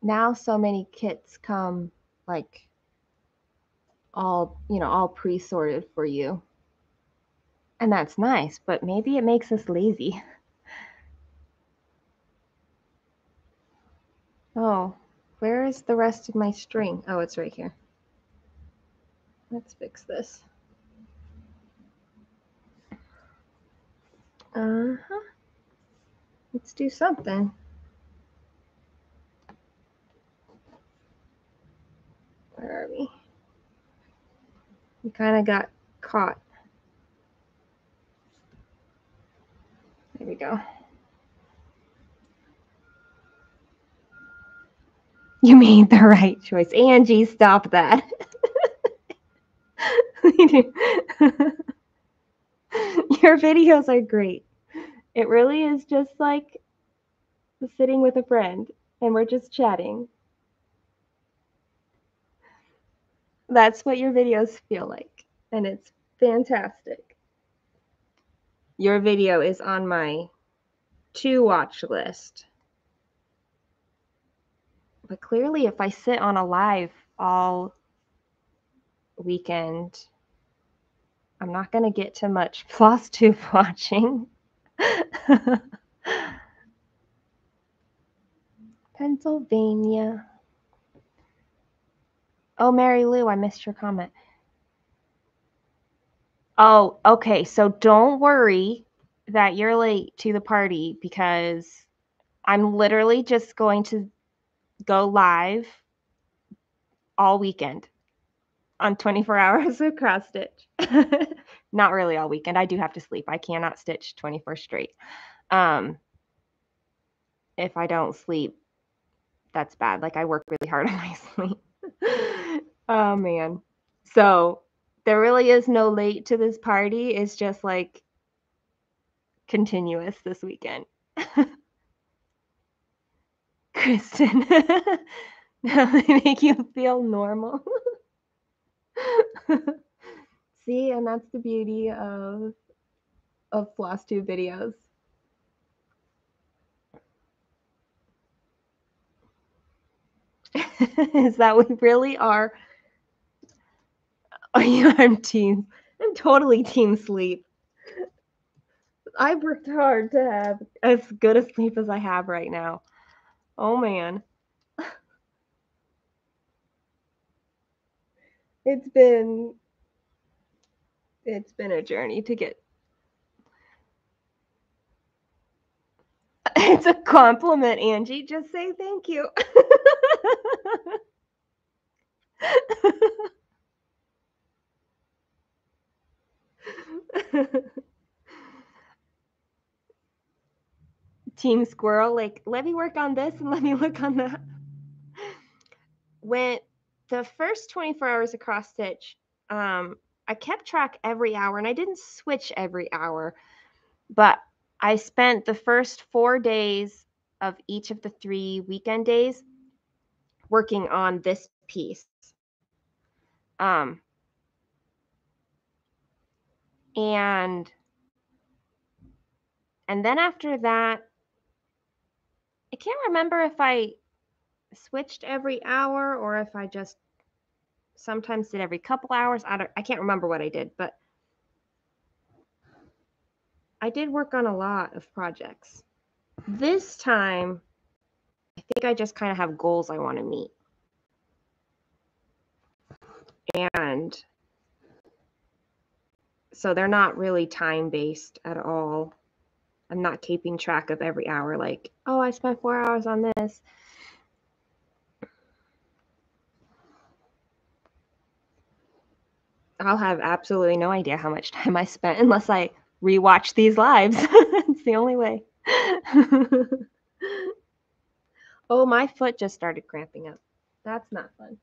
Speaker 1: Now so many kits come like all pre-sorted for you. And that's nice, but maybe it makes us lazy. Oh, where is the rest of my string? Oh, it's right here. Let's fix this. Uh-huh. Let's do something. Where are we? We kind of got caught. There we go. You made the right choice. Angie, stop that. Your videos are great. It really is just like sitting with a friend and we're just chatting. That's what your videos feel like, and it's fantastic. Your video is on my to-watch list. But clearly, if I sit on a live all weekend, I'm not going to get to much floss tube watching. Pennsylvania. Oh, Mary Lou, I missed your comment. Oh, okay. So don't worry that you're late to the party because I'm literally just going to go live all weekend on 24 hours of cross stitch. Not really all weekend. I do have to sleep. I cannot stitch 24 straight. If I don't sleep, that's bad. Like, I work really hard on my sleep. Oh man. So there really is no late to this party. It's just like continuous this weekend. Kristen, they make you feel normal. See, and that's the beauty of floss tube videos. Is that we really are. Oh, yeah, I'm totally team sleep. I've worked hard to have as good a sleep as I have right now. Oh man. It's been a journey to get. It's a compliment, Angie. Just say thank you. Team squirrel, like, let me work on this and let me look on that. When the first 24 hours of cross stitch, I kept track every hour and I didn't switch every hour, but I spent the first 4 days of each of the 3 weekend days working on this piece. And then after that, I can't remember if I switched every hour or if I just sometimes did every couple hours. I can't remember what I did, but I did work on a lot of projects. This time, I think I just kind of have goals I want to meet. And so they're not really time-based at all. I'm not keeping track of every hour like, oh, I spent 4 hours on this. I'll have absolutely no idea how much time I spent unless I rewatch these lives. It's the only way. Oh, my foot just started cramping up. That's not fun.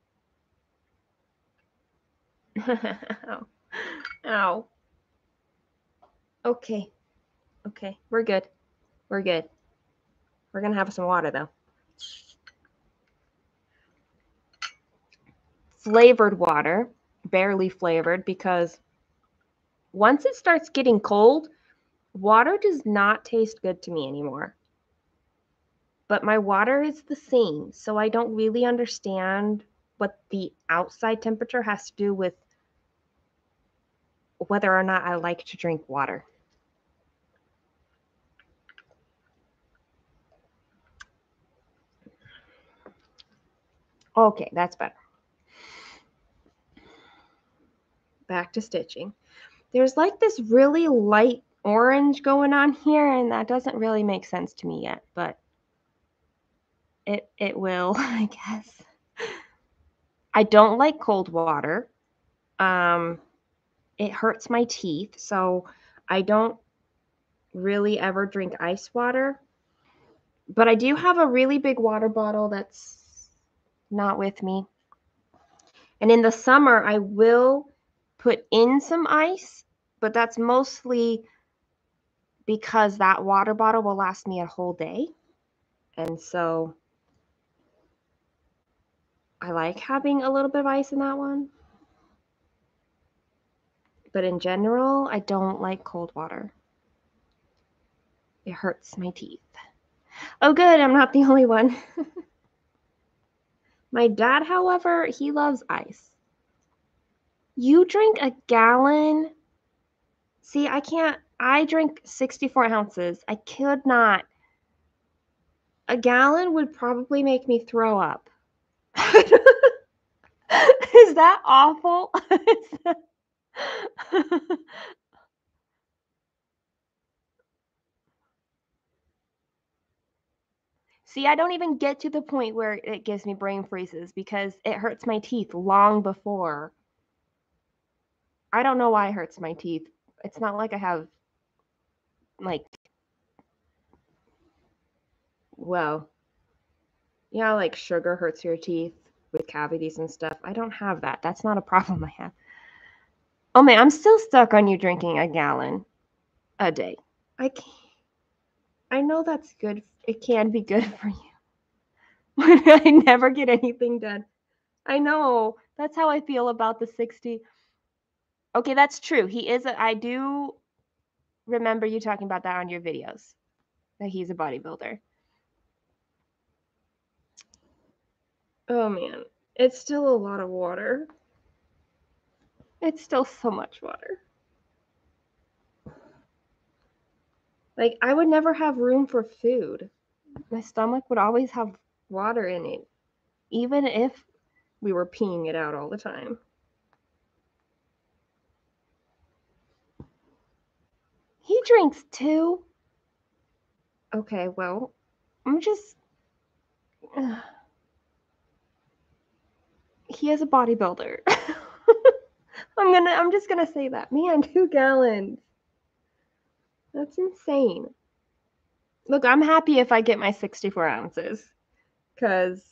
Speaker 1: Ow. Ow. Okay. Okay. We're good. We're good. We're going to have some water, though. Flavored water. Barely flavored because once it starts getting cold, water does not taste good to me anymore. But my water is the same, so I don't really understand what the outside temperature has to do with whether or not I like to drink water. Okay, that's better. Back to stitching. There's like this really light orange going on here, and that doesn't really make sense to me yet, but it will, I guess. I don't like cold water. It hurts my teeth, so I don't really ever drink ice water. But I do have a really big water bottle that's not with me. And in the summer, I will put in some ice, but that's mostly because that water bottle will last me a whole day. And so I like having a little bit of ice in that one. But in general, I don't like cold water. It hurts my teeth. Oh, good, I'm not the only one. My dad, however, he loves ice. You drink a gallon? See, I can't. I drink 64 ounces. I could not. A gallon would probably make me throw up. Is that awful? See, I don't even get to the point where it gives me brain freezes because it hurts my teeth long before. I don't know why it hurts my teeth. It's not like I have, like, well, yeah, like sugar hurts your teeth with cavities and stuff. I don't have that. That's not a problem I have. Oh man, I'm still stuck on you drinking a gallon a day. I know that's good. It can be good for you. I never get anything done. I know. That's how I feel about the 60. Okay, that's true. I do remember you talking about that on your videos, that he's a bodybuilder. Oh man, it's still a lot of water. It's still so much water. Like, I would never have room for food. My stomach would always have water in it, even if we were peeing it out all the time. He drinks too. Okay, well, I'm just. He is a bodybuilder. I'm just gonna say that. Man, 2 gallons. That's insane. Look, I'm happy if I get my 64 ounces, because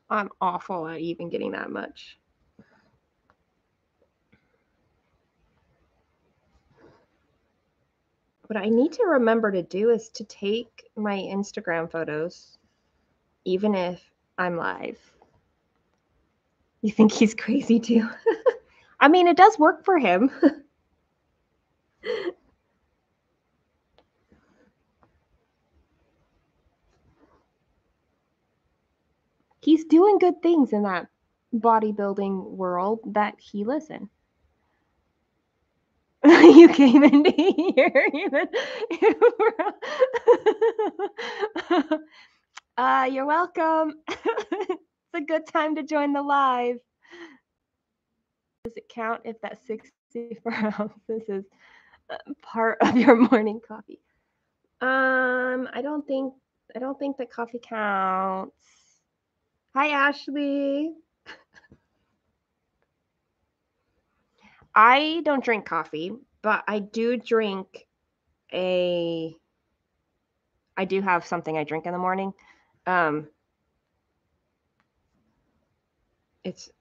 Speaker 1: I'm awful at even getting that much. What I need to remember to do is to take my Instagram photos, even if I'm live. You think he's crazy too? I mean, it does work for him. He's doing good things in that bodybuilding world that he lives in. You came into here even. You're welcome. It's a good time to join the live. Does it count if that 64 ounces is part of your morning coffee? I don't think that coffee counts. Hi, Ashley. I don't drink coffee, but I do have something I drink in the morning. It's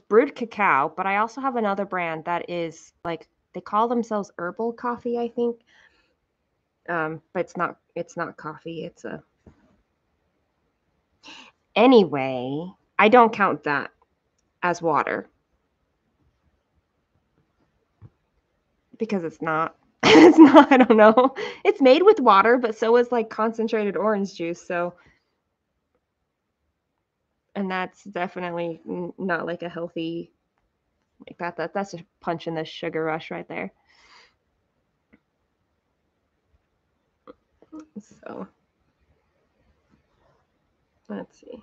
Speaker 1: brewed cacao, but I also have another brand that is like, they call themselves herbal coffee, I think. But it's not coffee. Anyway, I don't count that as water because it's not. It's not, I don't know. It's made with water, but so is like concentrated orange juice, so. And that's definitely not like a healthy, like that's a punch in the sugar rush right there. So let's see.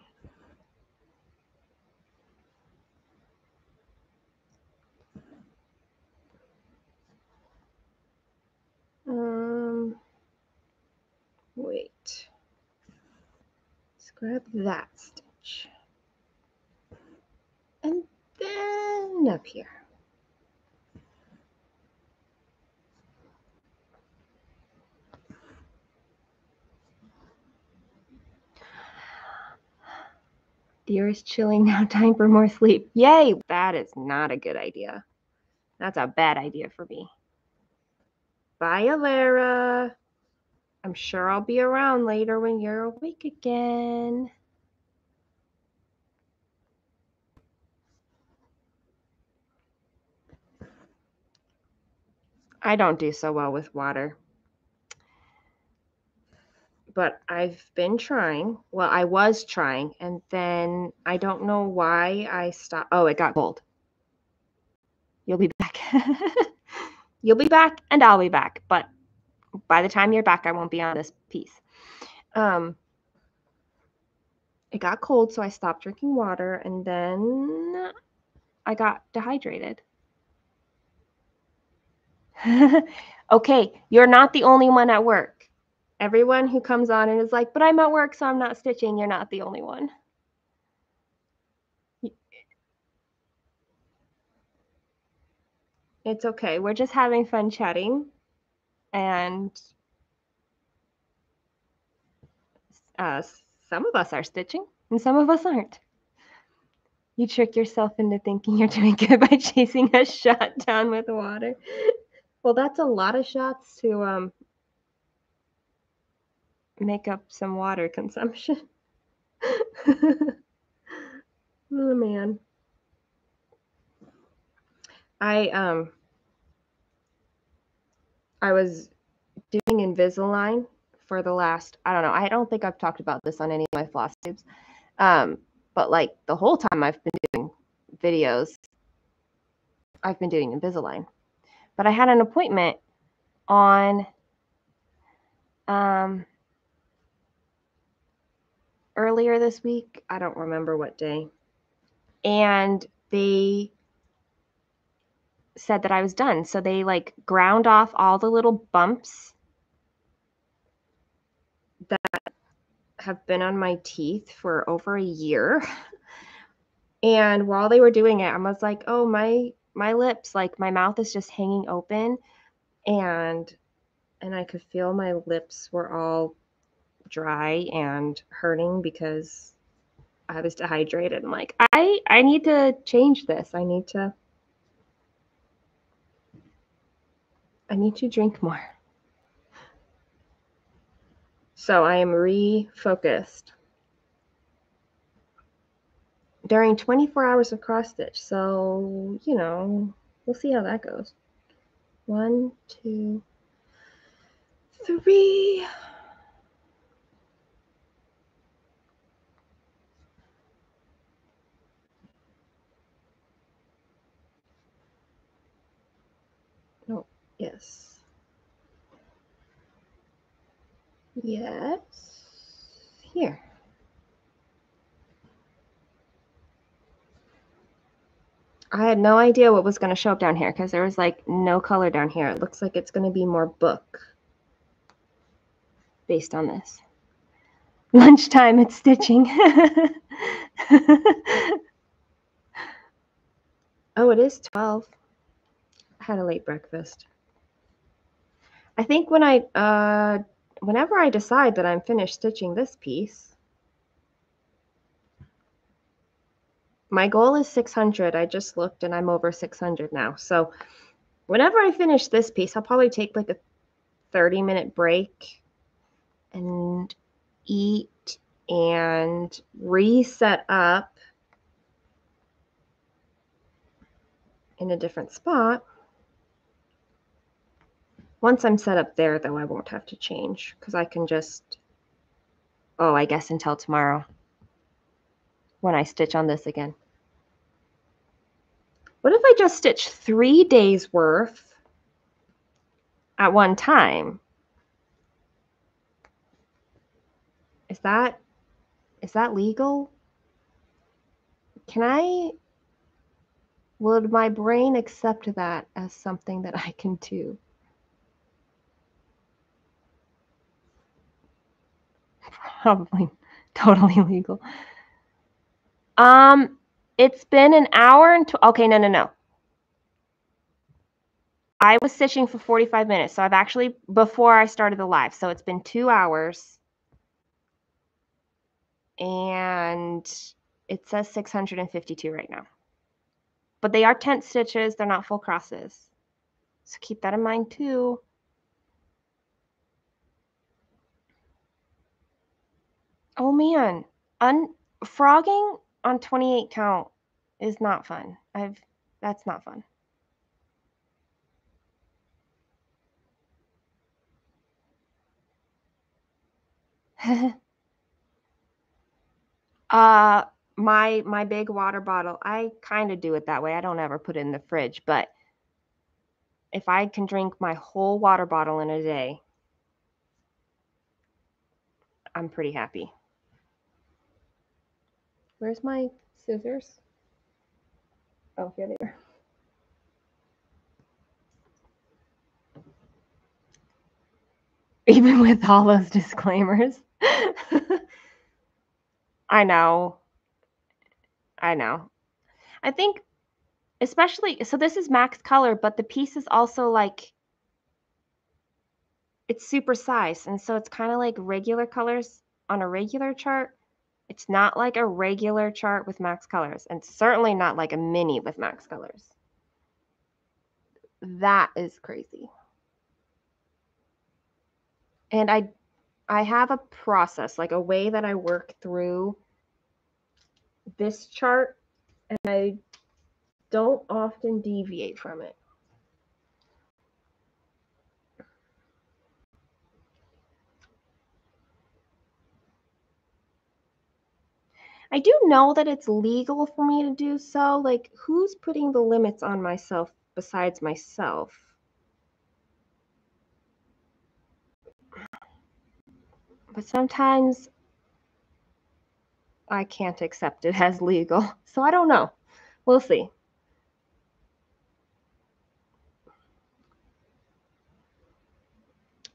Speaker 1: Wait. Scrub that stitch. And then up here. Dearest chilling now, time for more sleep. Yay! That is not a good idea. That's a bad idea for me. Bye, Alara. I'm sure I'll be around later when you're awake again. I don't do so well with water. But I've been trying. Well, I was trying, and then I don't know why I stopped. Oh, it got cold. You'll be back. You'll be back, and I'll be back. But by the time you're back, I won't be on this piece. It got cold, so I stopped drinking water, and then I got dehydrated. Okay, you're not the only one at work. Everyone who comes on and is like, but I'm at work, so I'm not stitching, you're not the only one. It's okay. We're just having fun chatting, and some of us are stitching, and some of us aren't. You trick yourself into thinking you're doing good by chasing a shot down with water. Well, that's a lot of shots to make up some water consumption. Oh man. I was doing Invisalign for the last, I don't know, I don't think I've talked about this on any of my floss tubes. But like the whole time I've been doing videos, I've been doing Invisalign. But I had an appointment on earlier this week. I don't remember what day. And they said that I was done. So they like ground off all the little bumps that have been on my teeth for over a year. And while they were doing it, I was like, oh, my lips, like my mouth is just hanging open, and I could feel my lips were all dry and hurting because I was dehydrated. I'm like, I need to change this. I need to drink more. So I am refocused. during 24 hours of cross stitch. So, you know, we'll see how that goes. 1, 2, 3. Oh, yes. Yes. Here. I had no idea what was going to show up down here because there was like no color down here. It looks like it's going to be more book based on this. Lunchtime, it's stitching. Oh, it is 12. I had a late breakfast. I think when whenever I decide that I'm finished stitching this piece, my goal is 600. I just looked and I'm over 600 now. So whenever I finish this piece, I'll probably take like a 30-minute break and eat and reset up in a different spot. Once I'm set up there, though, I won't have to change because I can just, oh, I guess until tomorrow when I stitch on this again. What if I just stitch 3 days worth at one time? Is that legal? Would my brain accept that as something that I can do? Probably totally illegal. It's been an hour and okay, no. I was stitching for 45 minutes, so I've actually, before I started the live, so it's been 2 hours. And it says 652 right now. But they are tent stitches, they're not full crosses. So keep that in mind too. Oh man, frogging on 28 count is not fun. That's not fun. My big water bottle, I kind of do it that way. I don't ever put it in the fridge, but if I can drink my whole water bottle in a day, I'm pretty happy. Where's my scissors? Oh, here they are. Even with all those disclaimers. I know. I think especially, so this is max color, but the piece is also like, it's super size. And so it's kind of like regular colors on a regular chart. It's not like a regular chart with max colors, and certainly not like a mini with max colors. That is crazy. And I have a process, like a way that I work through this chart, and I don't often deviate from it. I do know that it's legal for me to do so. Like, who's putting the limits on myself besides myself? But sometimes I can't accept it as legal. So I don't know. We'll see.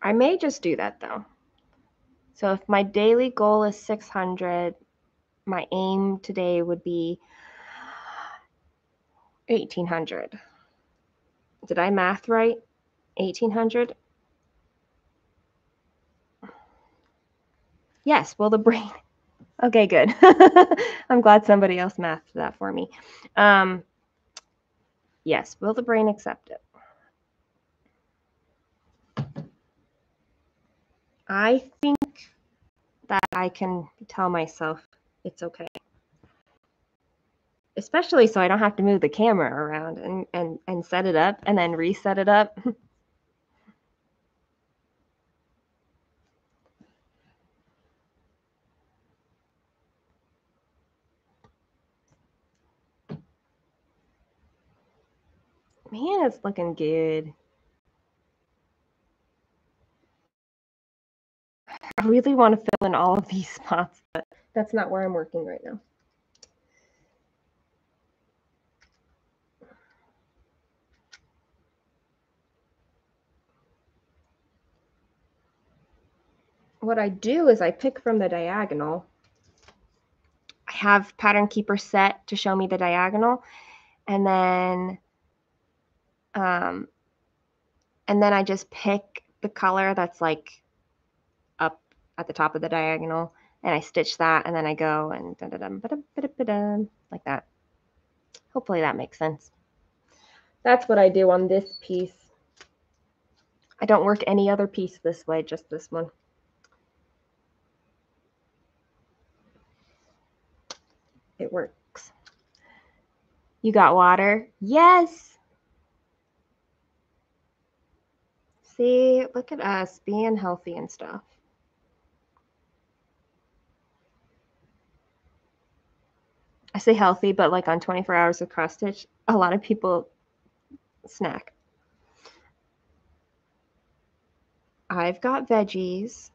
Speaker 1: I may just do that though. So if my daily goal is 600, my aim today would be 1800. Did I math right? 1800? Yes, will the brain. Okay, good. I'm glad somebody else mathed that for me. Yes, will the brain accept it? I think that I can tell myself it's okay. especially so I don't have to move the camera around and set it up and then reset it up. Man, it's looking good. I really want to fill in all of these spots, but that's not where I'm working right now. What I do is I pick from the diagonal. I have Pattern Keeper set to show me the diagonal, and then I just pick the color that's like up at the top of the diagonal, and I stitch that, and then I go and like that. Hopefully that makes sense. That's what I do on this piece. I don't work any other piece this way, just this one. It works. You got water? Yes! See, look at us being healthy and stuff. I say healthy, but like on 24 hours of cross stitch, a lot of people snack. I've got veggies,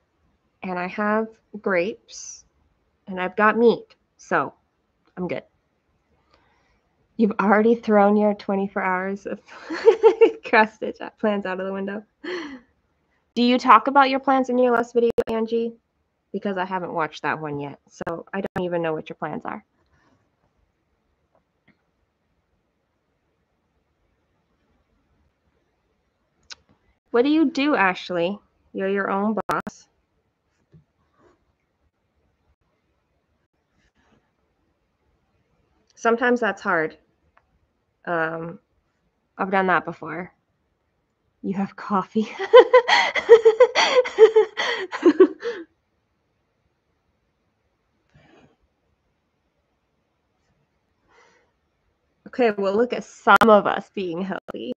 Speaker 1: and I have grapes, and I've got meat, so I'm good. You've already thrown your 24 hours of cross stitch plans out of the window. Do you talk about your plans in your last video, Angie? Because I haven't watched that one yet, so I don't even know what your plans are. What do you do, Ashley? You're your own boss. Sometimes that's hard. I've done that before. You have coffee. Okay, well, look at some of us being healthy.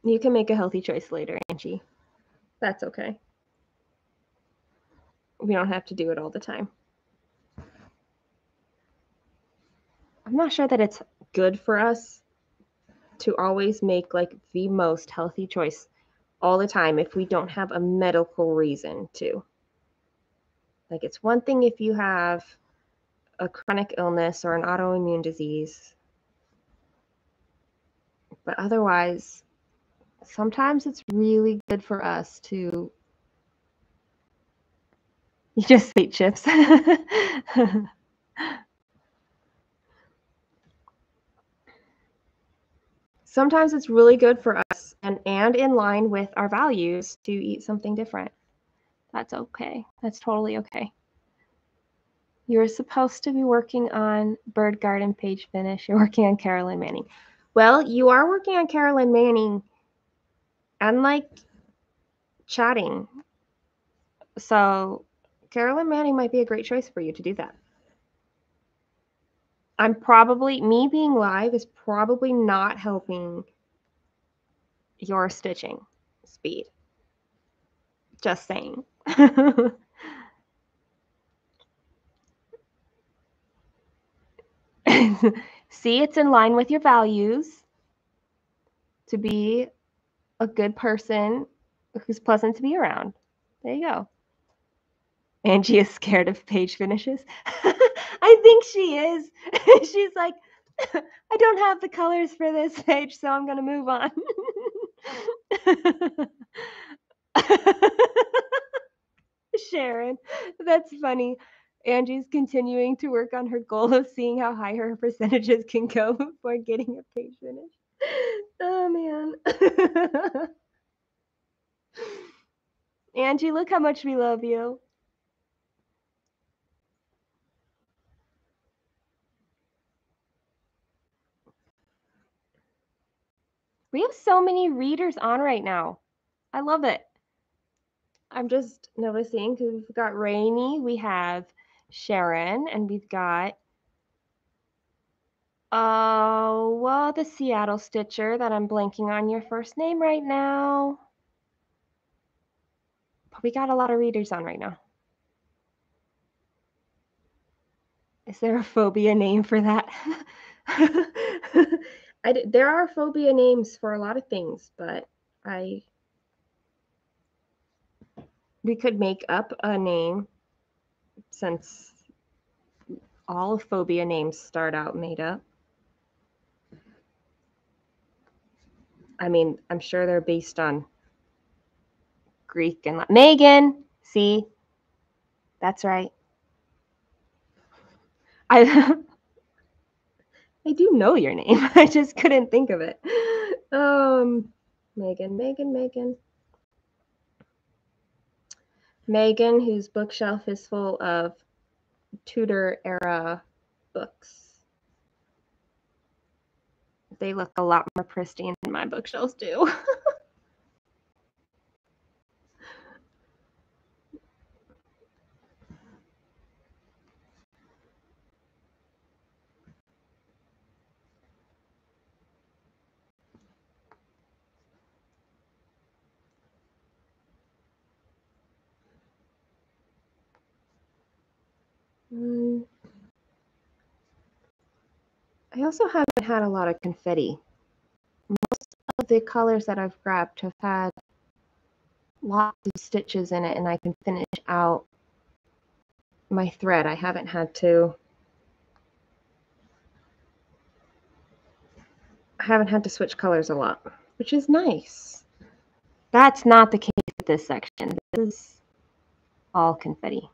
Speaker 1: You can make a healthy choice later, Angie. That's okay. We don't have to do it all the time. I'm not sure that it's good for us to always make like the most healthy choice all the time if we don't have a medical reason to. Like, it's one thing if you have a chronic illness or an autoimmune disease, but otherwise, sometimes it's really good for us to. You just ate chips. Sometimes it's really good for us and in line with our values to eat something different. That's okay. That's totally okay. You're supposed to be working on Bird Garden page finish. You're working on Carolyn Manning. Well, you are working on Carolyn Manning and like chatting. So Carolyn Manning might be a great choice for you to do that. Me being live is probably not helping your stitching speed. Just saying. See, it's in line with your values to be a good person who's pleasant to be around. There you go. Angie is scared of page finishes. I think she is. She's like, I don't have the colors for this page, so I'm going to move on. Sharon, that's funny. Angie's continuing to work on her goal of seeing how high her percentages can go before getting a page finish. Oh, man. Angie, look how much we love you. We have so many readers on right now. I love it. I'm just noticing because we've got Rainy, we have Sharon, and we've got the Seattle Stitcher that I'm blanking on your first name right now. But we got a lot of readers on right now. Is there a phobia name for that? There are phobia names for a lot of things, but we could make up a name since all phobia names start out made up. I mean, I'm sure they're based on Greek and Megan. See, that's right. I I do know your name. I just couldn't think of it. Megan. Megan, whose bookshelf is full of Tudor era books. They look a lot more pristine than my bookshelves do. I also haven't had a lot of confetti. Most of the colors that I've grabbed have had lots of stitches in it, and I can finish out my thread. I haven't had to switch colors a lot, which is nice. That's not the case with this section. This is all confetti.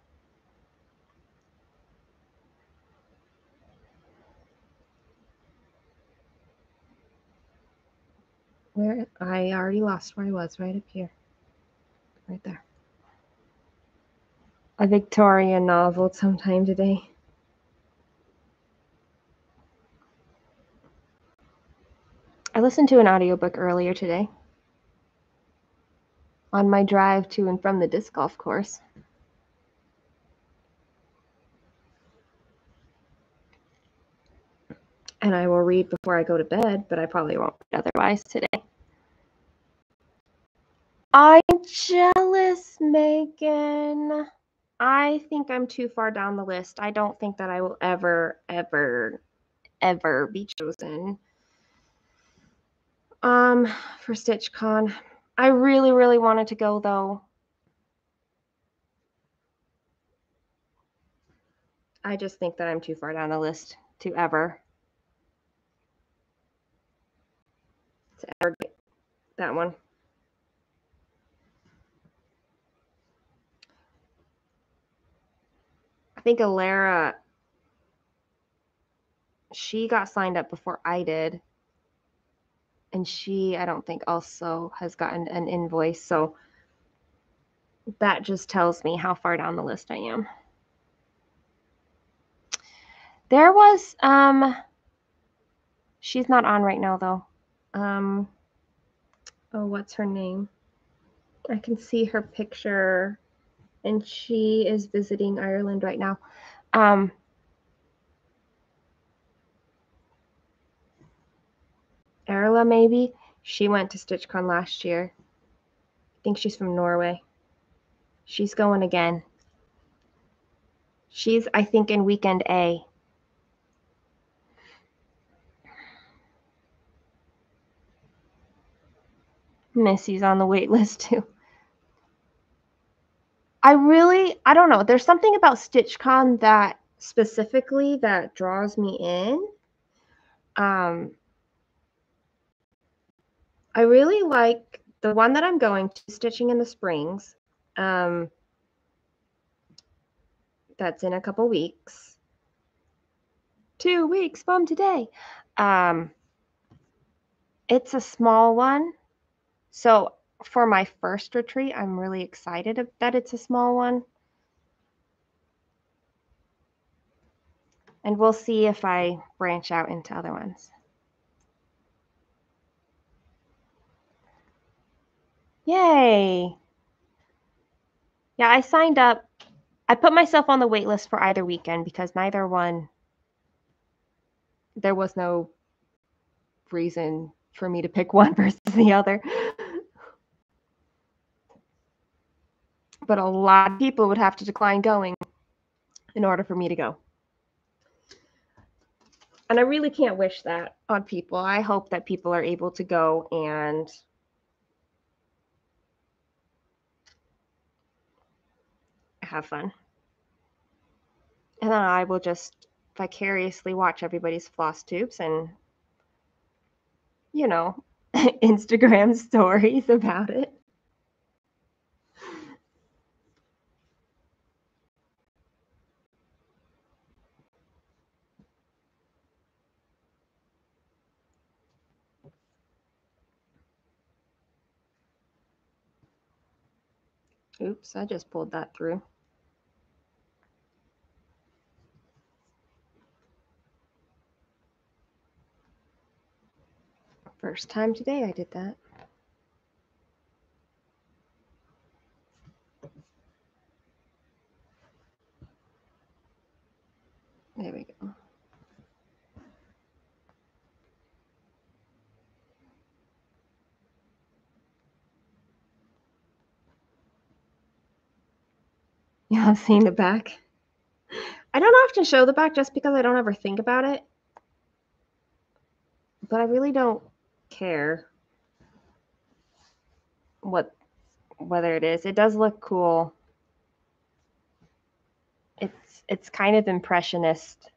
Speaker 1: Where I already lost where I was, right up here. Right there. A Victorian novel sometime today. I listened to an audiobook earlier today on my drive to and from the disc golf course. And I will read before I go to bed, but I probably won't read otherwise today. I'm jealous, Megan. I think I'm too far down the list. I don't think that I will ever be chosen for StitchCon. I really, really wanted to go, though. I just think that I'm too far down the list to ever get that one. I think Alara, she got signed up before I did. And she, I don't think, also has gotten an invoice. So that just tells me how far down the list I am. There was, she's not on right now, though. What's her name? I can see her picture, and she is visiting Ireland right now. Erla, maybe? She went to StitchCon last year. I think she's from Norway. She's going again. She's, I think, in weekend A. Missy's on the wait list, too. I don't know. There's something about StitchCon that specifically that draws me in. I really like the one that I'm going to, Stitching in the Springs. That's in a couple weeks. 2 weeks from today. It's a small one. So for my first retreat, I'm really excited that it's a small one. And we'll see if I branch out into other ones. Yay! Yeah, I signed up. I put myself on the wait list for either weekend because neither one, there was no reason for me to pick one versus the other. But a lot of people would have to decline going in order for me to go. And I really can't wish that on people. I hope that people are able to go and have fun. And then I will just vicariously watch everybody's floss tubes and, Instagram stories about it. Oops, I just pulled that through. First time today I did that. There we go. Yeah, I'm seeing the back. I don't often show the back just because I don't ever think about it. But I really don't care whether it is. It does look cool. It's kind of impressionist.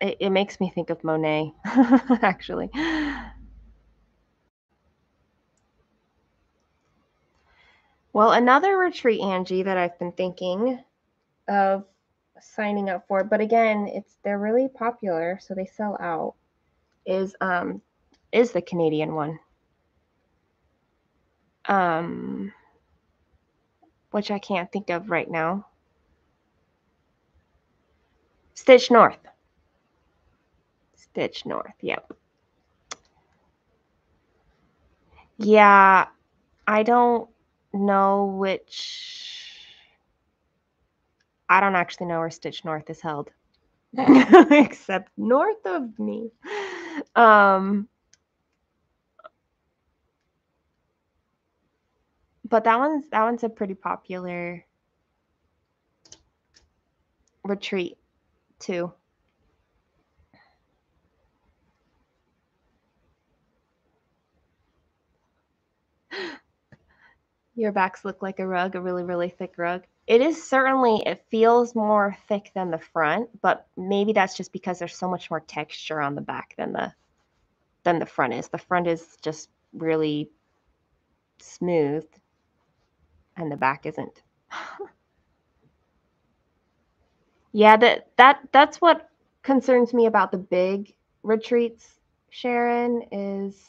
Speaker 1: It makes me think of Monet, actually. Well, another retreat, Angie, that I've been thinking of signing up for, but again, they're really popular, so they sell out, is the Canadian one. Which I can't think of right now. Stitch North. Stitch North, yep. Yeah, I don't know I don't actually know where Stitch North is held. Except north of me. But that one's a pretty popular retreat too. Your backs look like a rug, a really, really thick rug. It feels more thick than the front, but maybe that's just because there's so much more texture on the back than the front is. The front is just really smooth and the back isn't. Yeah, that's what concerns me about the big retreats, Sharon, is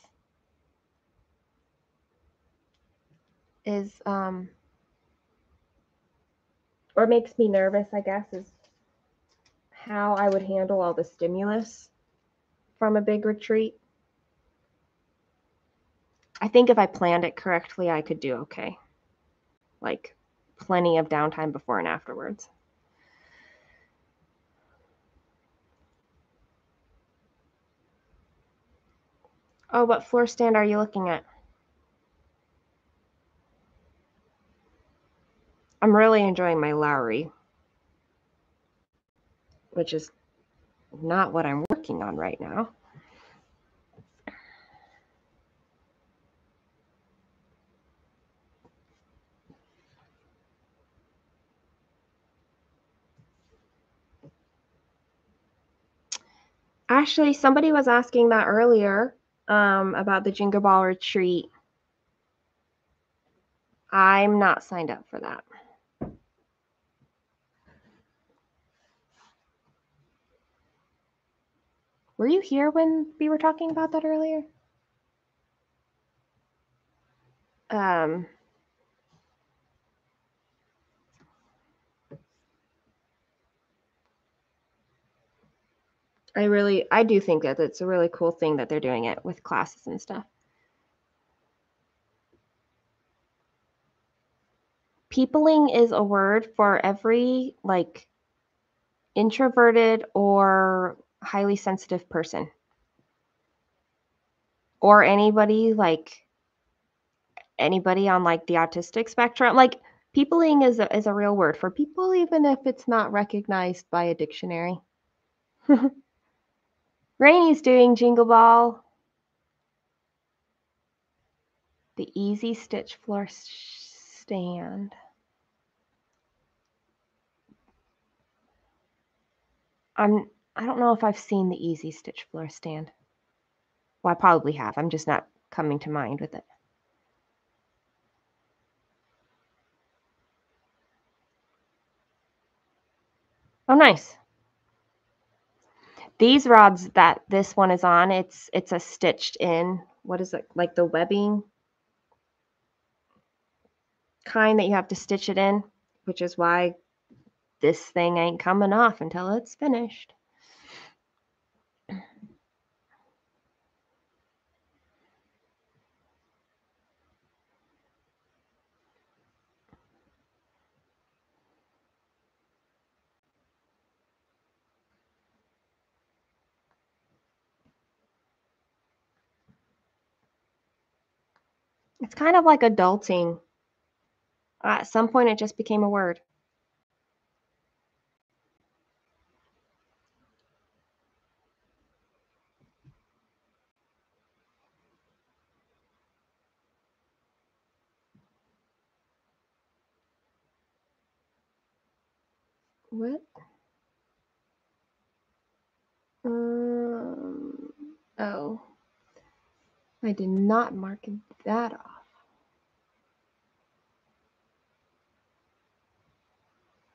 Speaker 1: or makes me nervous, I guess, is how I would handle all the stimulus from a big retreat. I think if I planned it correctly, I could do okay. Like plenty of downtime before and afterwards. Oh, what floor stand are you looking at? I'm really enjoying my Lowry, which is not what I'm working on right now. Actually, somebody was asking that earlier about the Jingle Ball retreat. I'm not signed up for that. Were you here when we were talking about that earlier? I do think that it's a really cool thing that they're doing it with classes and stuff. peopling is a word for every like introverted or highly sensitive person, or anybody on like the autistic spectrum. Like peopling is a real word for people, even if it's not recognized by a dictionary. Rainy's doing Jingle Ball. The Easy Stitch Floor Stand. I don't know if I've seen the Easy Stitch Floor Stand. Well, I probably have. I'm just not coming to mind with it. Oh, nice. These rods that this one is on, it's a stitched in, what is it, like the webbing kind that you have to stitch it in, which is why this thing ain't coming off until it's finished. It's kind of like adulting. At some point, it just became a word. What? Oh. I did not mark that off.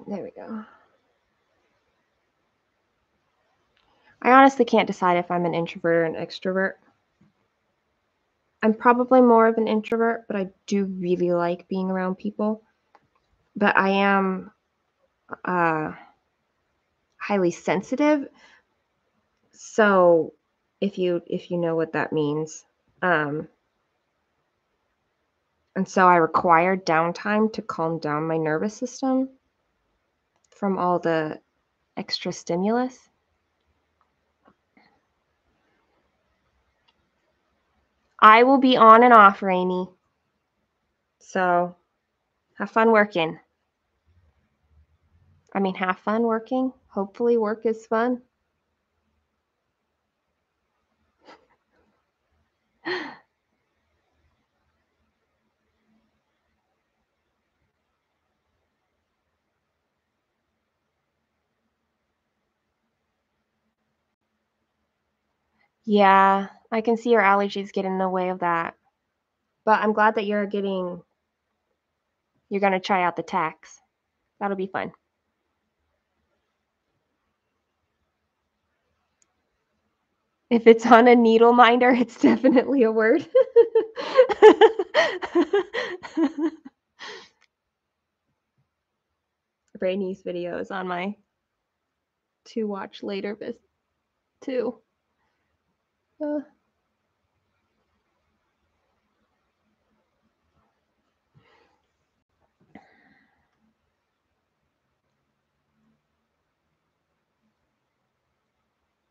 Speaker 1: There we go. I honestly can't decide if I'm an introvert or an extrovert. I'm probably more of an introvert, but I do really like being around people. But I am highly sensitive. So if you know what that means. And so I require downtime to calm down my nervous system from all the extra stimulus. I will be on and off, Rainy. So have fun working. I mean, have fun working. Hopefully work is fun. Yeah, I can see your allergies get in the way of that. But I'm glad that you're going to try out the tax. That'll be fun. If it's on a needle minder, it's definitely a word. Rainy's video is on my to watch later list too.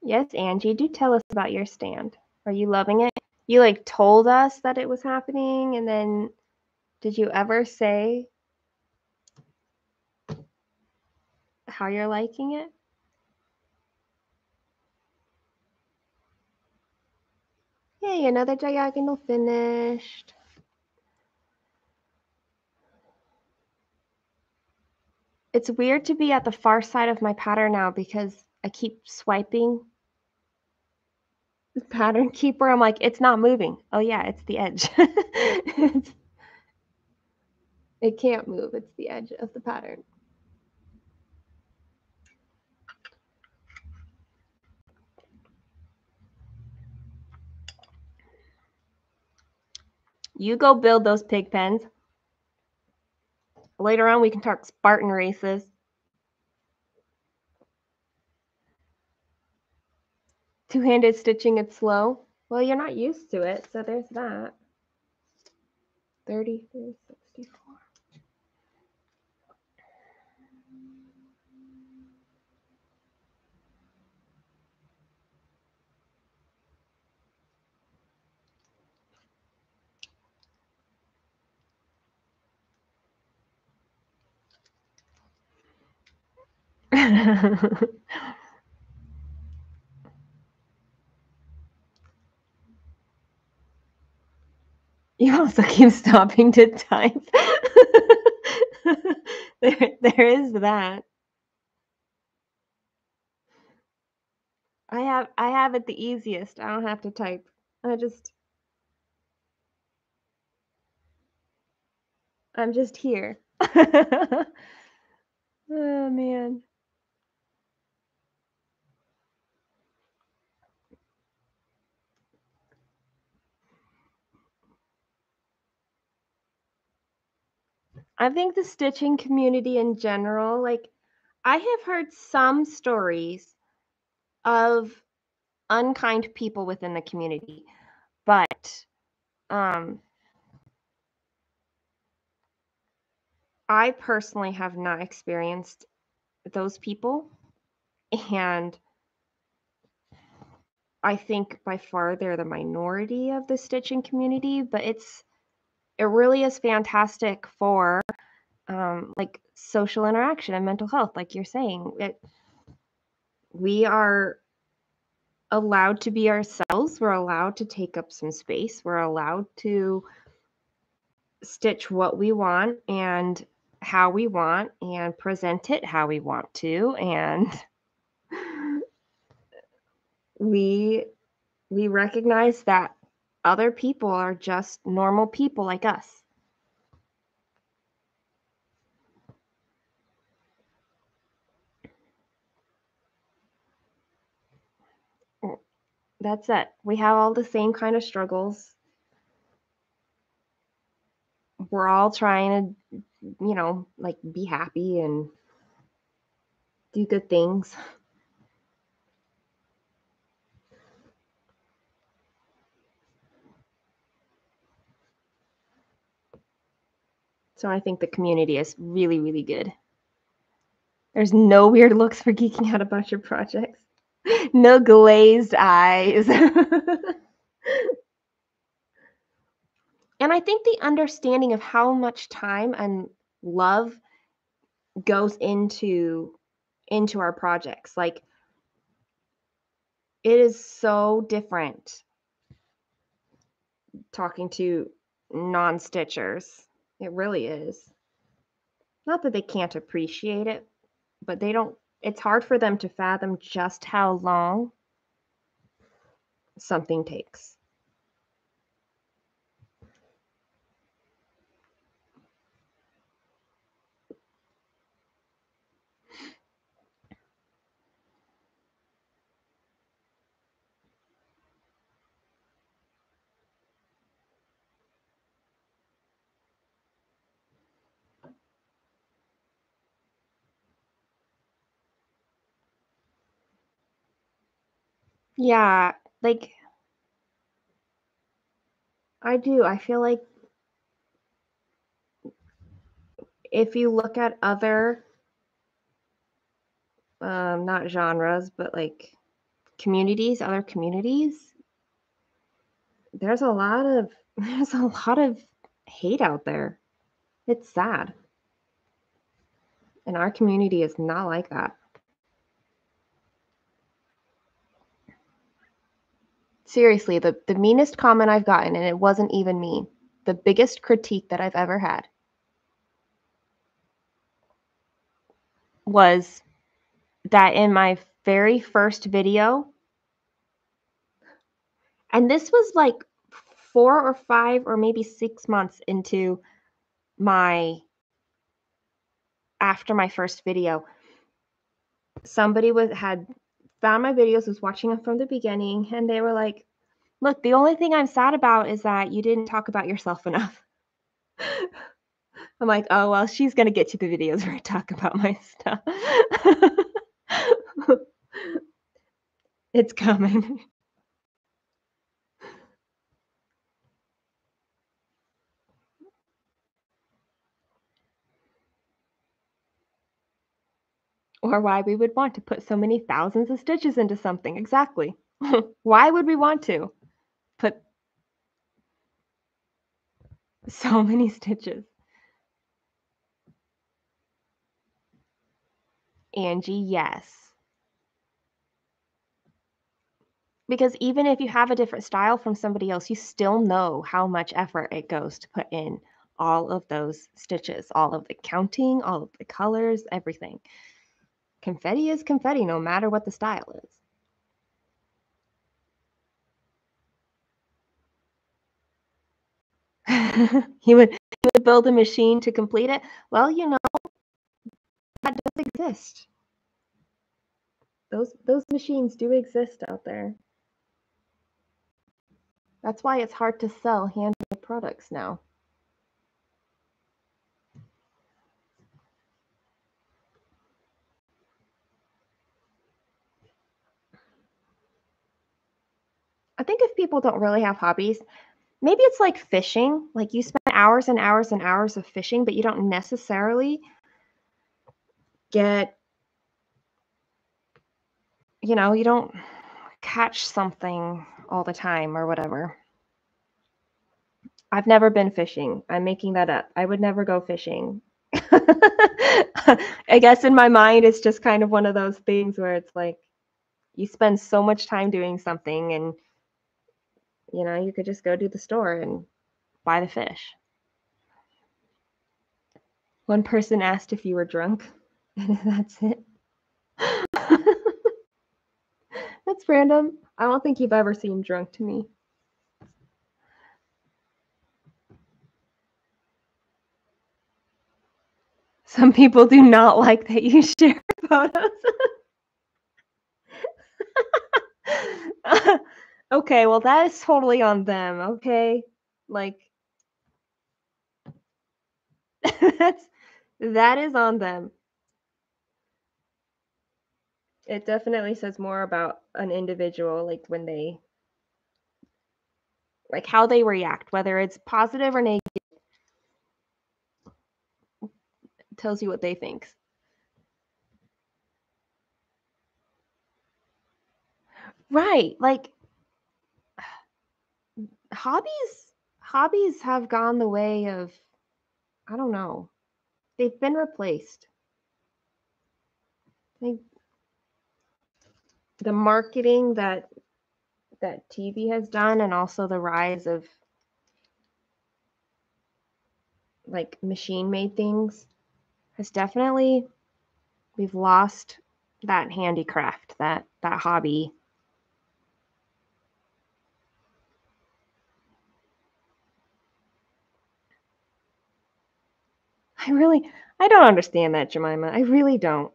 Speaker 1: Yes, Angie, do tell us about your stand. Are you loving it? You like told us that it was happening, and then did you ever say how you're liking it? Yay, another diagonal finished. It's weird to be at the far side of my pattern now because I keep swiping the pattern keeper. I'm like, it's not moving. Oh yeah, it's the edge. It can't move. It's the edge of the pattern. You go build those pig pens. Later on, we can talk Spartan races. Two-handed stitching, it's slow. Well, you're not used to it, so there's that. 33, 64. You also keep stopping to type. There is that. I have it the easiest. I don't have to type. I'm just here. Oh, man. I think the stitching community in general, like, I have heard some stories of unkind people within the community, but, um, I personally have not experienced those people, and I think by far they're the minority of the stitching community, but it really is fantastic for, like, social interaction and mental health, like you're saying. We are allowed to be ourselves, we're allowed to take up some space, we're allowed to stitch what we want and how we want and present it how we want to, and we recognize that other people are just normal people like us. That's it. We have all the same kind of struggles. We're all trying to, like, be happy and do good things. So I think the community is really, really good. There's no weird looks for geeking out about your projects. No glazed eyes. And I think the understanding of how much time and love goes into our projects. Like, it is so different talking to non-stitchers. It really is. Not that they can't appreciate it, but it's hard for them to fathom just how long something takes. Yeah, like, I do. I feel like if you look at other, not genres, but like other communities, there's a lot of there's a lot of hate out there. It's sad. And our community is not like that. Seriously, the meanest comment I've gotten, and it wasn't even mean, the biggest critique that I've ever had was that in my very first video, and this was like 4 or 5 or maybe 6 months into my after my first video, somebody had found my videos, was watching them from the beginning, and they were like, "Look, the only thing I'm sad about is that you didn't talk about yourself enough." I'm like, "Oh, well, she's gonna get to the videos where I talk about my stuff." It's coming. Or why we would want to put so many thousands of stitches into something. Exactly. Why would we want to put so many stitches? Angie, yes. Because even if you have a different style from somebody else, you still know how much effort it goes to put in all of those stitches, all of the counting, all of the colors, everything. Confetti is confetti, no matter what the style is. He would build a machine to complete it. Well, you know, that does exist. Those machines do exist out there. That's why it's hard to sell handmade products now. I think if people don't really have hobbies, maybe it's like fishing. Like you spend hours and hours and hours of fishing, but you don't necessarily get, you know, you don't catch something all the time or whatever. I've never been fishing. I'm making that up. I would never go fishing. I guess in my mind, it's just kind of one of those things where it's like you spend so much time doing something and, you know, you could just go to the store and buy the fish. One person asked if you were drunk, and that's it. That's random. I don't think you've ever seemed drunk to me. Some people do not like that you share photos. Okay, well, that is totally on them, okay? Like, that is on them. It definitely says more about an individual, like when they, like how they react, whether it's positive or negative, tells you what they think. Right, like hobbies have gone the way of, I don't know. They've been replaced. The marketing that TV has done, and also the rise of like machine-made things, has definitely, we've lost that handicraft, that hobby. I don't understand that, Jemima. I really don't.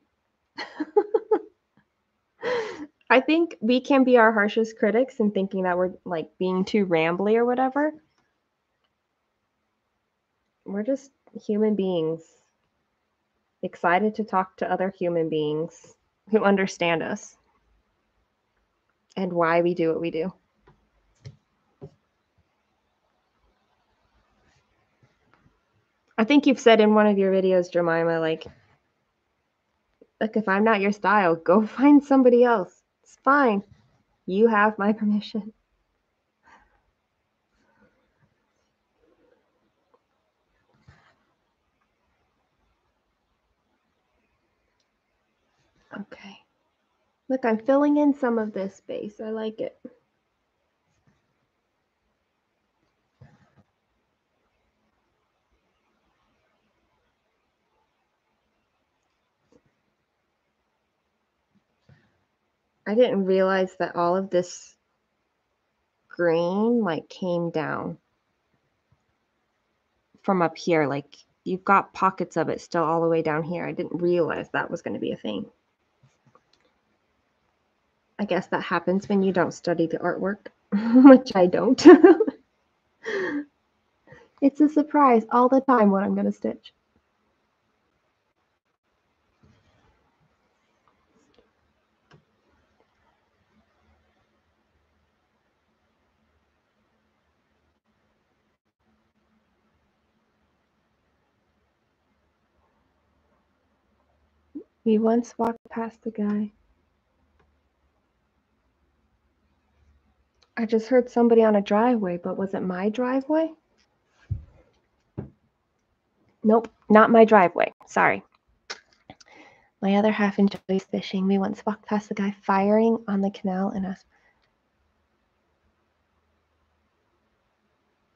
Speaker 1: I think we can be our harshest critics in thinking that we're like being too rambly or whatever. We're just human beings, excited to talk to other human beings who understand us and why we do what we do. I think you've said in one of your videos, Jemima, like if I'm not your style, go find somebody else. It's fine. You have my permission. Okay. Look, I'm filling in some of this space. I like it. I didn't realize that all of this green like came down from up here. Like you've got pockets of it still all the way down here. I didn't realize that was going to be a thing. I guess that happens when you don't study the artwork, which I don't. It's a surprise all the time what I'm going to stitch. We once walked past the guy. I just heard somebody on a driveway, but was it my driveway? Nope, not my driveway. Sorry. My other half enjoys fishing. We once walked past the guy firing on the canal and asked,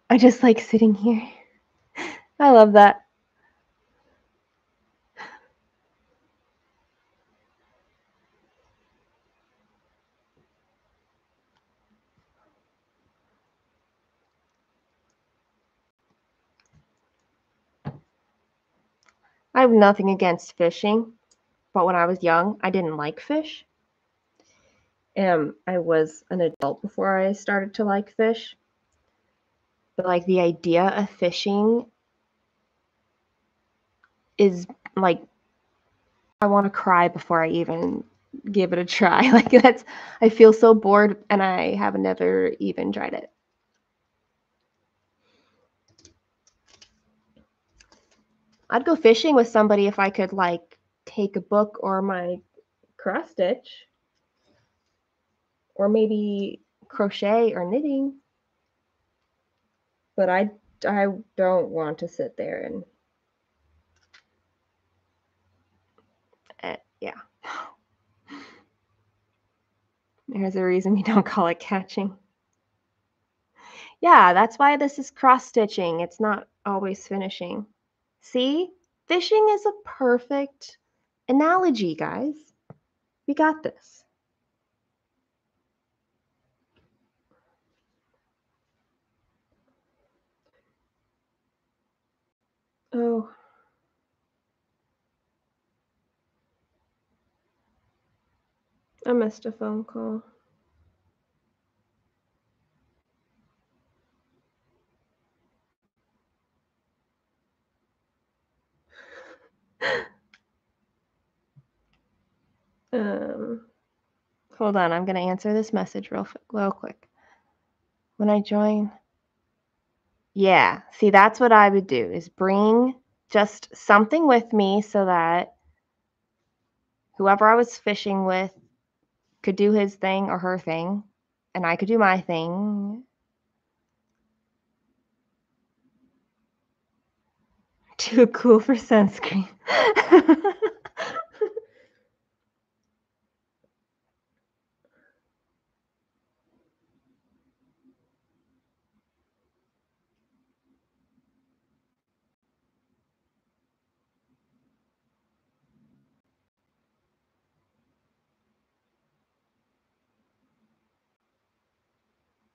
Speaker 1: I just like sitting here. I love that. I have nothing against fishing, but when I was young, I didn't like fish. I was an adult before I started to like fish. But like the idea of fishing is like I want to cry before I even give it a try. Like I feel so bored and I have never even tried it. I'd go fishing with somebody if I could like take a book or my cross stitch or maybe crochet or knitting. But I don't want to sit there and yeah. There's a reason we don't call it catching. Yeah, that's why this is cross stitching. It's not always finishing. See? Fishing is a perfect analogy, guys. We got this. Oh. I missed a phone call. Hold on, I'm going to answer this message real quick. When I join, yeah, see, that's what I would do is bring just something with me so that whoever I was fishing with could do his thing or her thing, and I could do my thing. Too cool for sunscreen.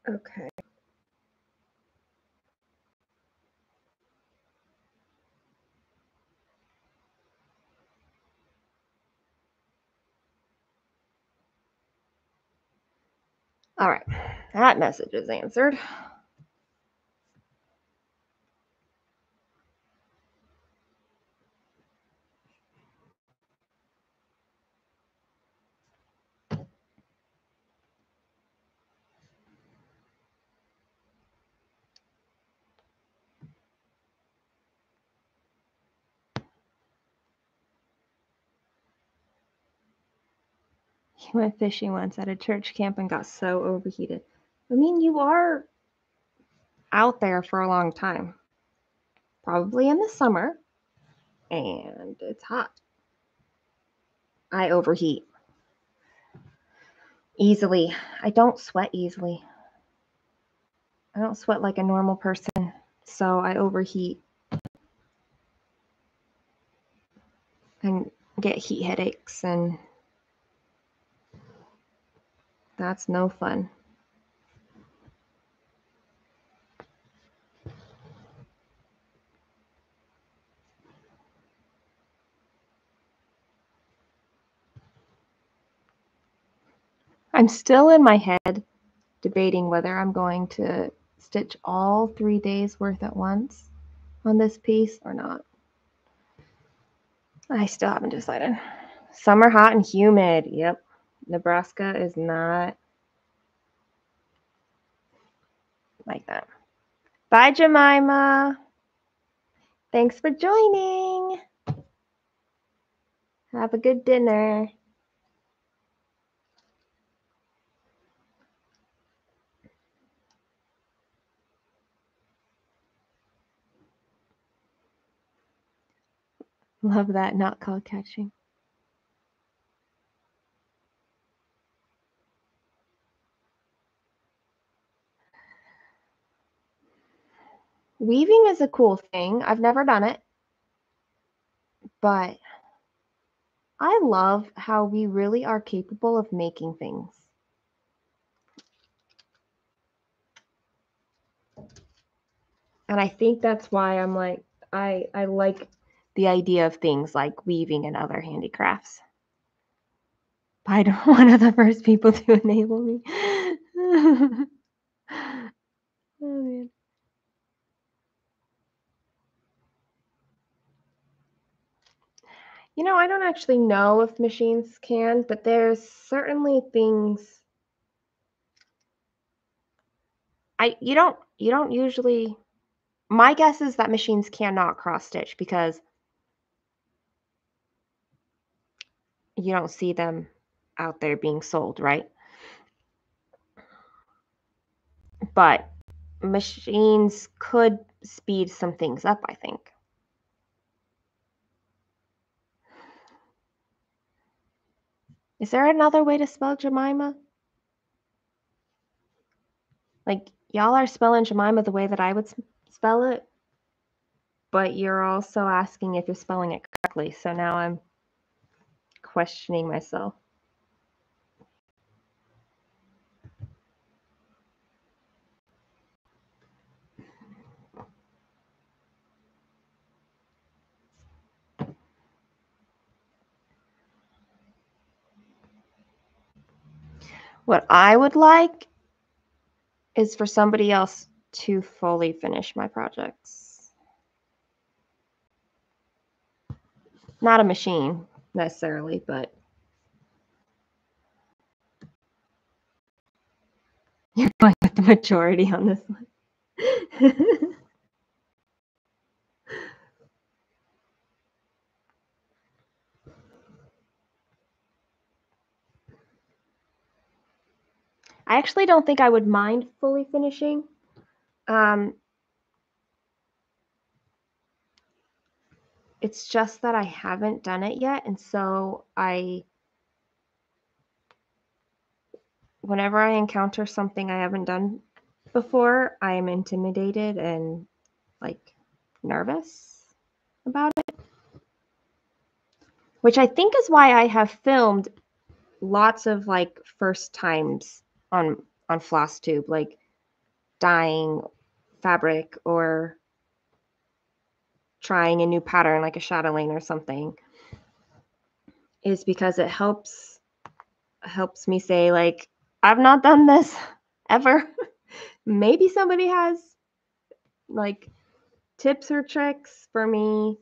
Speaker 1: Okay. All right. That message is answered. He went fishing once at a church camp and got so overheated. I mean, you are out there for a long time, probably in the summer, and it's hot. I overheat easily. I don't sweat easily. I don't sweat like a normal person, so I overheat and get heat headaches, and that's no fun. I'm still in my head debating whether I'm going to stitch all 3 days worth at once on this piece or not. I still haven't decided. Summer hot and humid. Yep. Nebraska is not like that. Bye, Jemima. Thanks for joining. Have a good dinner. Love that, not called catching. Weaving is a cool thing. I've never done it, but I love how we really are capable of making things. And I think that's why I'm like, I like the idea of things like weaving and other handicrafts. But I don't want the first people to enable me. Oh, man. You know, I don't actually know if machines can, but there's certainly things you don't usually. My guess is that machines cannot cross stitch because you don't see them out there being sold, right? But machines could speed some things up, I think. Is there another way to spell Jemima? Like, y'all are spelling Jemima the way that I would spell it, but you're also asking if you're spelling it correctly. So now I'm questioning myself. What I would like is for somebody else to fully finish my projects. Not a machine necessarily, but you're going with the majority on this one. I actually don't think I would mind fully finishing. It's just that I haven't done it yet, and so whenever I encounter something I haven't done before, I am intimidated and like nervous about it. Which I think is why I have filmed lots of like first times on FlossTube, like dyeing fabric or trying a new pattern like a chatelaine or something, is because it helps me say like, I've not done this ever. Maybe somebody has like tips or tricks for me,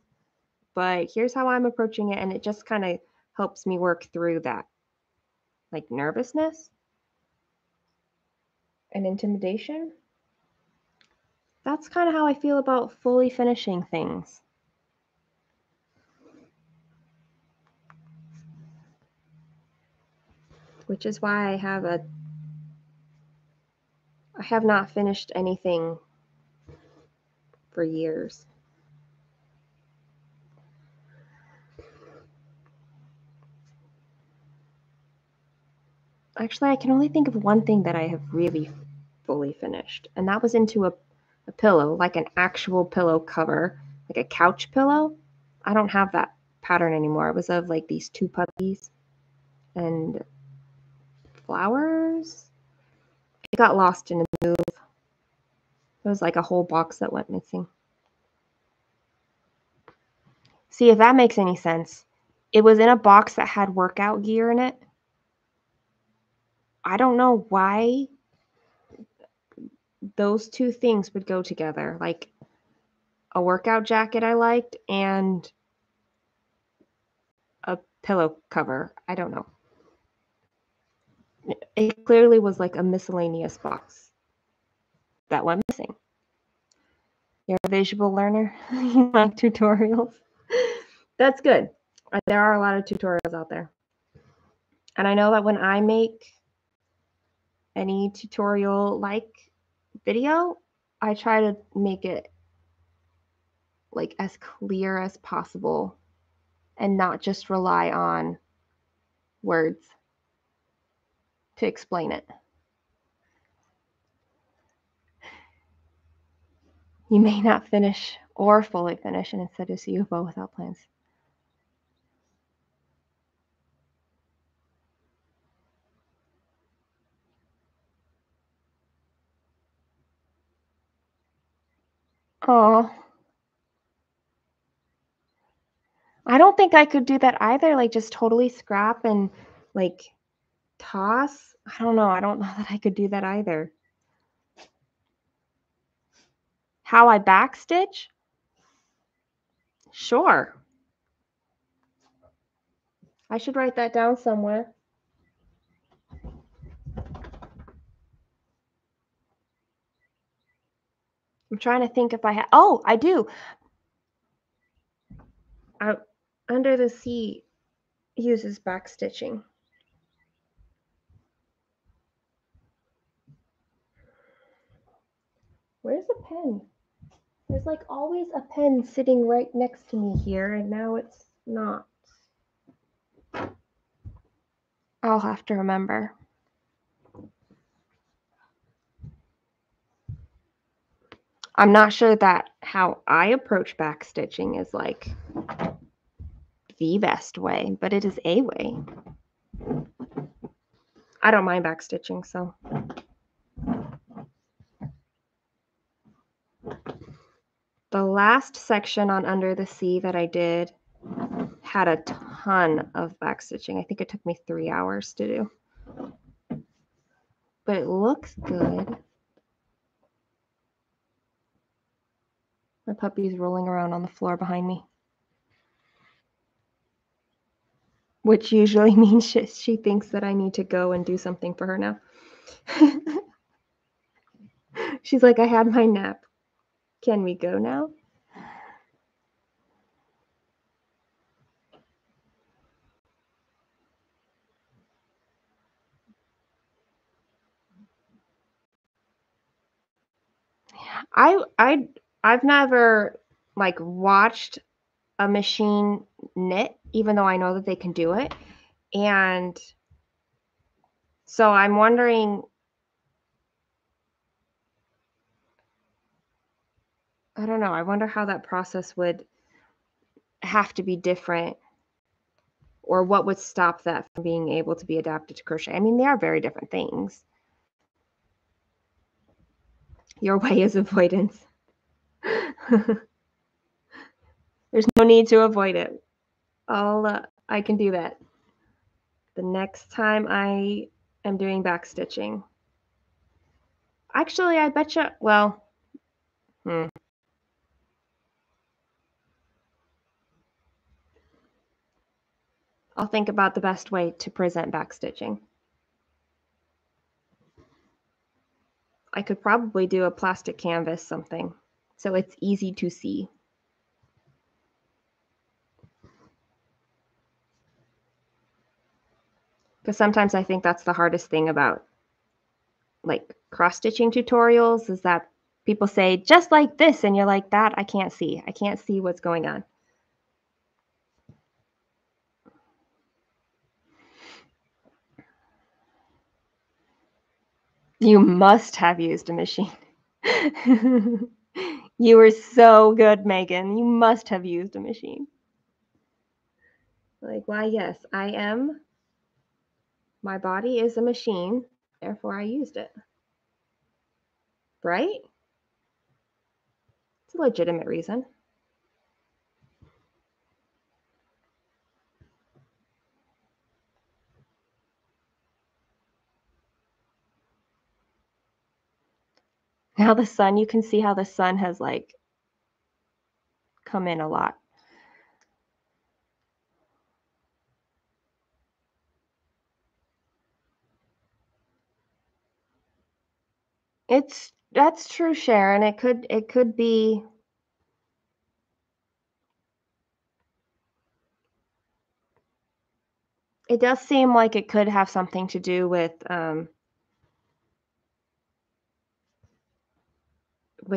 Speaker 1: but here's how I'm approaching it, and it just kind of helps me work through that like nervousness and intimidation. That's kind of how I feel about fully finishing things. Which is why I have not finished anything for years. Actually, I can only think of one thing that I have really fully finished, and that was into a pillow, like an actual pillow cover, like a couch pillow. I don't have that pattern anymore. It was of like these two puppies and flowers. It got lost in a move. It was like a whole box that went missing. See if that makes any sense. It was in a box that had workout gear in it. I don't know why those two things would go together. Like a workout jacket I liked and a pillow cover. I don't know. It clearly was like a miscellaneous box that went missing. You're a visual learner. You like tutorials. That's good. There are a lot of tutorials out there. And I know that when I make any tutorial like video, I try to make it like as clear as possible and not just rely on words to explain it. You may not finish or fully finish and instead just UFO without plans. Oh, I don't think I could do that either. Like just totally scrap and like toss. I don't know. I don't know that I could do that either. How I backstitch? Sure. I should write that down somewhere. I'm trying to think if I have. Oh, I do. Under the Sea uses backstitching. Where's the pen? There's like always a pen sitting right next to me here, and now it's not. I'll have to remember. I'm not sure that how I approach backstitching is like the best way, but it is a way. I don't mind backstitching, so. The last section on Under the Sea that I did had a ton of backstitching. I think it took me 3 hours to do. But it looks good. My puppy's rolling around on the floor behind me. Which usually means she thinks that I need to go and do something for her now. She's like, I had my nap. Can we go now? I've never like watched a machine knit, even though I know that they can do it. And so I'm wondering, I don't know, I wonder how that process would have to be different, or what would stop that from being able to be adapted to crochet. I mean, they are very different things. Your way is avoidance. There's no need to avoid it. I can do that the next time I am doing backstitching. Actually, I betcha, well, I'll think about the best way to present backstitching. I could probably do a plastic canvas something, so it's easy to see. Because sometimes I think that's the hardest thing about like cross-stitching tutorials is that people say just like this, and you're like, that I can't see. I can't see what's going on. You must have used a machine. You were so good, Megan. You must have used a machine. Like, why, yes, I am. My body is a machine, therefore I used it. Right? It's a legitimate reason. Now the sun, you can see how the sun has like come in a lot. That's true, Sharon. It could be. It does seem like it could have something to do with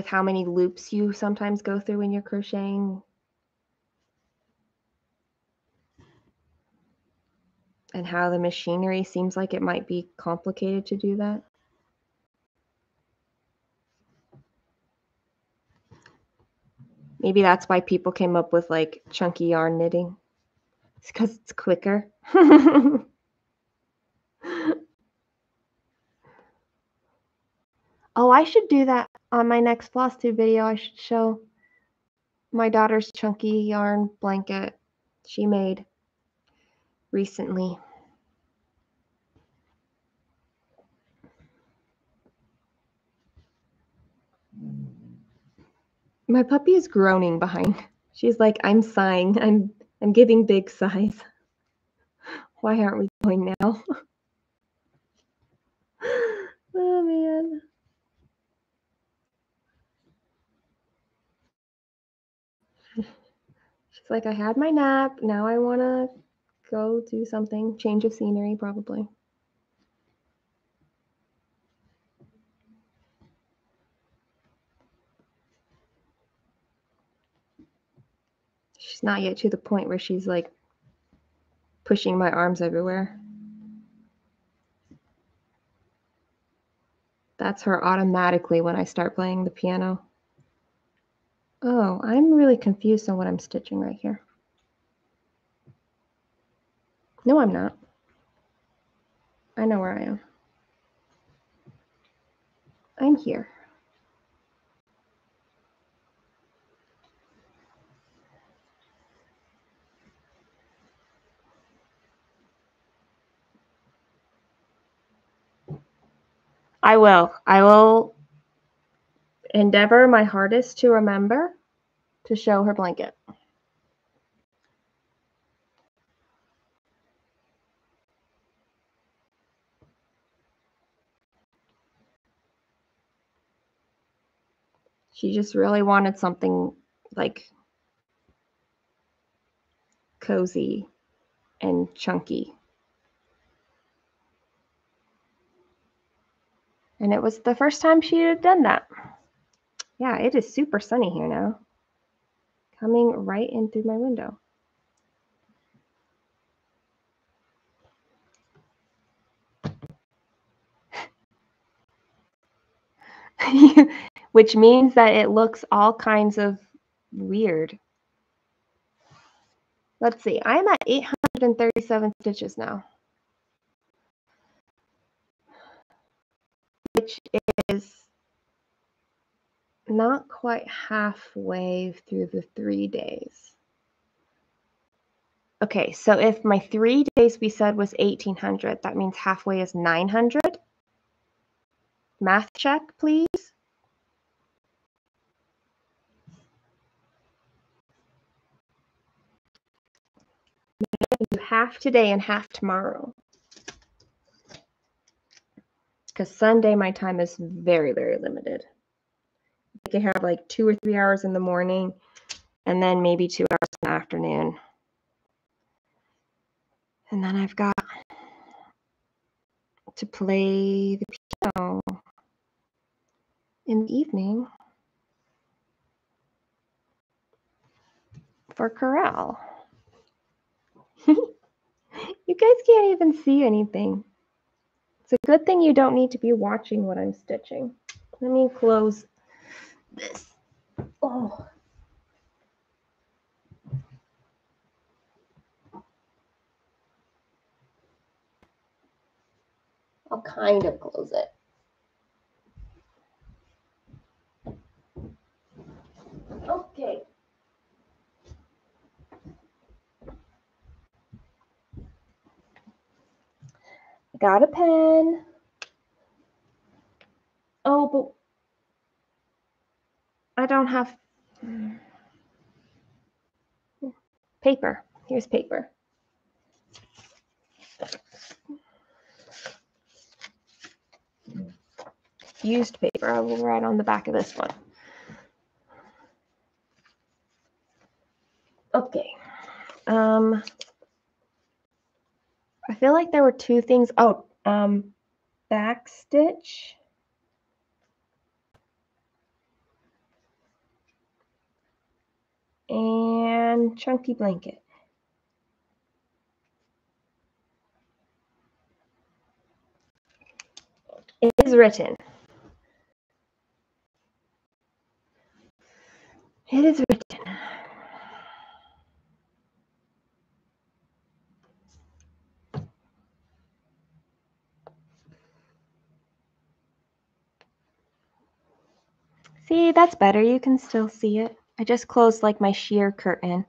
Speaker 1: how many loops you sometimes go through when you're crocheting, and how the machinery seems like it might be complicated to do that. Maybe that's why people came up with like chunky yarn knitting. It's because it's quicker. Oh, I should do that on my next floss tube video. I should show my daughter's chunky yarn blanket she made recently. My puppy is groaning behind. She's like, I'm sighing. I'm giving big sighs. Why aren't we going now? Oh man. She's like, I had my nap. Now I want to go do something. Change of scenery, probably. She's not yet to the point where she's like pushing my arms everywhere. That's her automatically when I start playing the piano. Oh, I'm really confused on what I'm stitching right here. No, I'm not. I know where I am. I'm here. I will endeavor my hardest to remember to show her blanket. She just really wanted something like cozy and chunky. And it was the first time she had done that. Yeah, it is super sunny here now. Coming right in through my window. Which means that it looks all kinds of weird. Let's see, I'm at 837 stitches now, which is not quite halfway through the 3 days. Okay, so if my 3 days we said was 1800, that means halfway is 900. Math check, please. Do half today and half tomorrow. Because Sunday my time is very, very limited. I can have like 2 or 3 hours in the morning and then maybe 2 hours in the afternoon. And then I've got to play the piano in the evening for chorale. You guys can't even see anything. It's a good thing you don't need to be watching what I'm stitching. Let me close this. Oh. I'll kind of close it. Okay. Got a pen. Oh, but I don't have paper. Here's paper. Used paper. I will write on the back of this one. Okay. I feel like there were 2 things. Oh, back stitch. And chunky blanket. It is written. It is written. See, that's better. You can still see it. I just closed like my sheer curtain.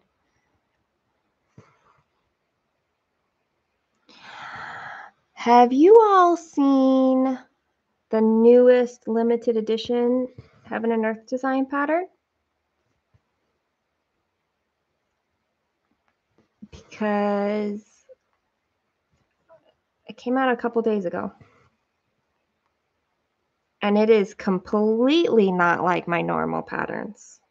Speaker 1: Have you all seen the newest limited edition Heaven and Earth design pattern? Because it came out a couple days ago. And it is completely not like my normal patterns.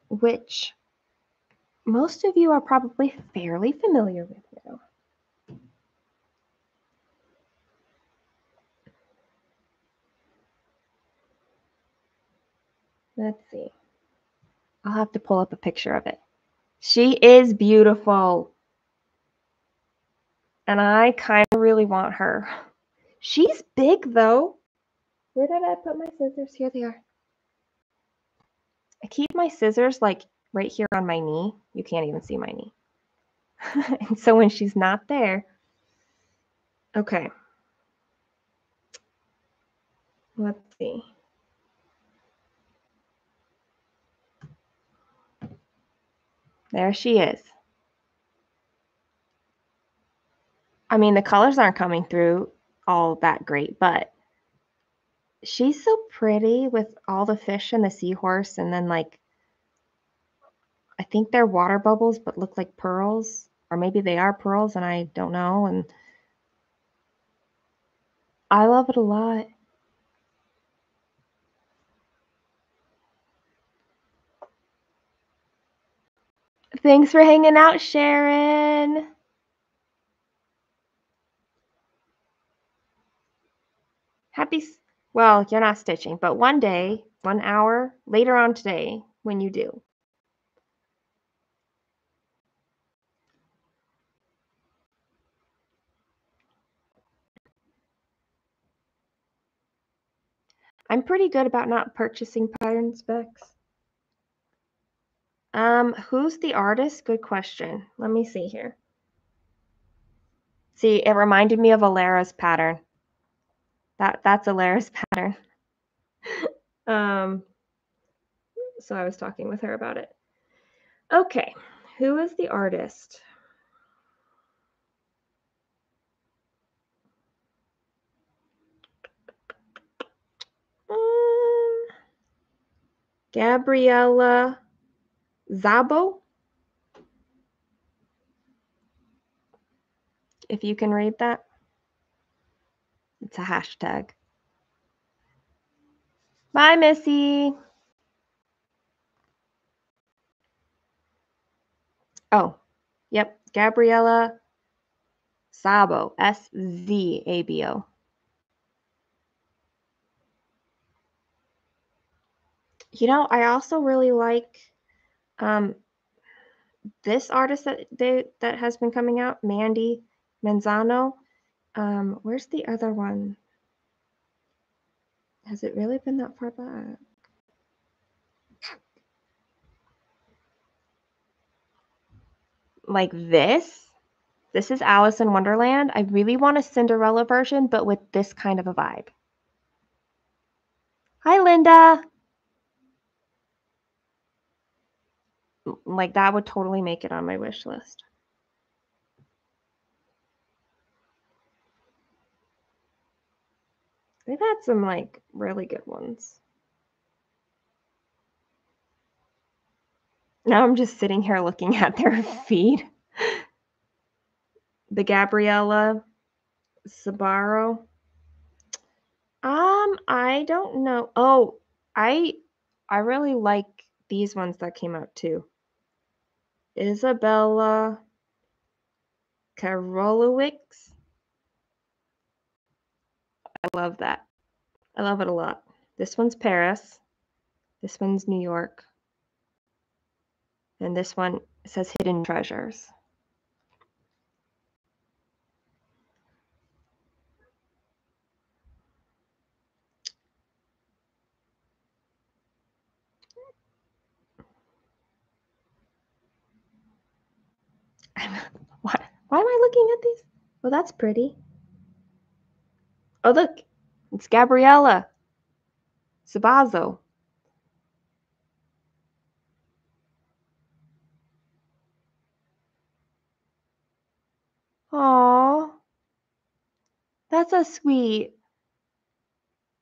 Speaker 1: Which most of you are probably fairly familiar with now. Let's see. I'll have to pull up a picture of it. She is beautiful. And I kind of really want her. She's big though. Where did I put my scissors? Here they are. I keep my scissors like right here on my knee. You can't even see my knee. And so when she's not there, okay. Let's see. There she is. I mean, the colors aren't coming through all that great, but she's so pretty with all the fish and the seahorse, and then like, I think they're water bubbles, but look like pearls, or maybe they are pearls and I don't know. And I love it a lot. Thanks for hanging out, Sharon. Well, you're not stitching, but one day, 1 hour later on today, when you do. I'm pretty good about not purchasing pattern specs. Who's the artist? Good question. Let me see here. See, it reminded me of Alara's pattern. That's Alara's pattern. So I was talking with her about it. Okay, who is the artist? Gabriella Zabo? If you can read that. It's a hashtag. Bye, Missy. Oh, yep, Gabriella Szabo, Szabo. You know, I also really like this artist that has been coming out, Mandy Manzano. Where's the other one? Has it really been that far back? Like this? This is Alice in Wonderland. I really want a Cinderella version, but with this kind of a vibe. Hi, Linda. Like that would totally make it on my wish list. They've had some like really good ones. Now I'm just sitting here looking at their feed. The Gabriella Sabaro. I don't know. Oh, I really like these ones that came out too. Isabella Karolowicz. I love that. I love it a lot. This one's Paris. This one's New York. And this one says Hidden Treasures. Why am I looking at these? Oh, that's pretty. Oh, look. It's Gabriella. Sabazo. Aww. That's so sweet.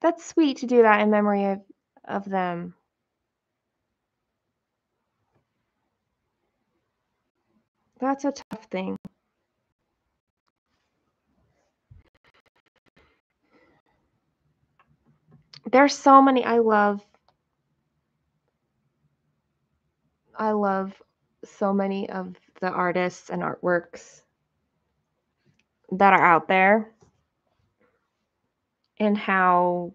Speaker 1: That's sweet to do that in memory of them. That's a tough thing. There's so many. I love so many of the artists and artworks that are out there, and how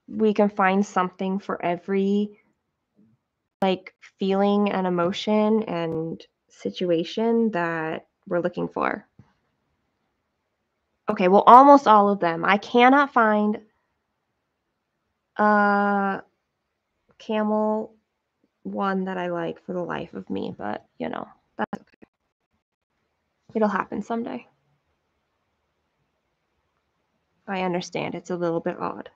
Speaker 1: we can find something for every like feeling and emotion and situation that we're looking for. Okay, well, almost all of them. I cannot find a camel one that I like for the life of me, but you know, that's okay. It'll happen someday. I understand it's a little bit odd.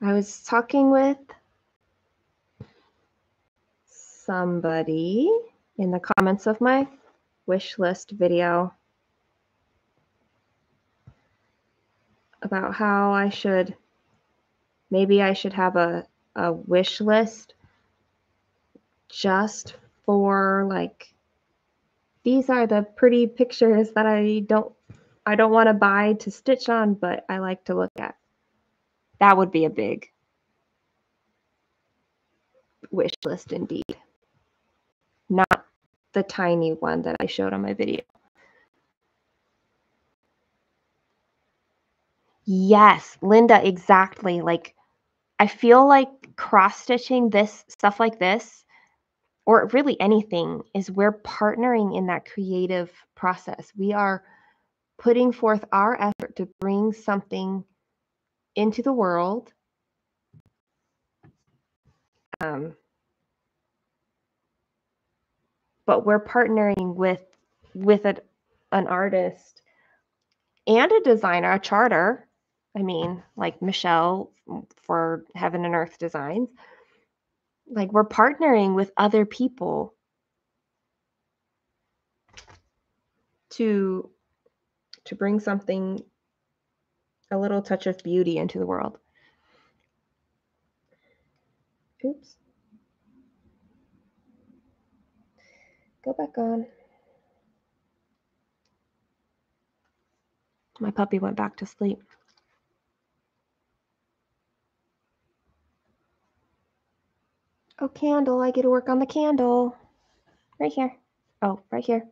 Speaker 1: I was talking with somebody in the comments of my wish list video about how maybe I should have a wish list just for like, these are the pretty pictures that I don't want to buy to stitch on, but I like to look at. That would be a big wish list indeed. Not the tiny one that I showed on my video. Yes, Linda, exactly. Like, I feel like cross-stitching this stuff like this, or really anything, is we're partnering in that creative process. We are putting forth our effort to bring something into the world. But we're partnering with an artist and a designer, a charter. I mean, like Michelle for Heaven and Earth Designs. Like, we're partnering with other people to bring something, a little touch of beauty into the world. Oops. Go back on. My puppy went back to sleep. Oh, candle. I get to work on the candle. Right here. Oh, right here.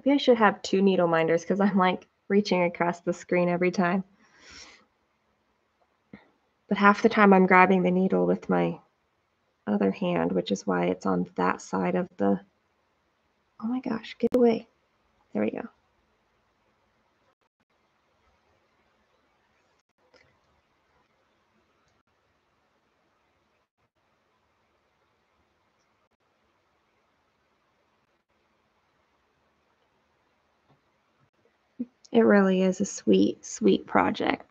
Speaker 1: Maybe I should have 2 needle minders because I'm like reaching across the screen every time. But half the time I'm grabbing the needle with my other hand, which is why it's on that side of the... Oh my gosh, get away. There we go. It really is a sweet, sweet project.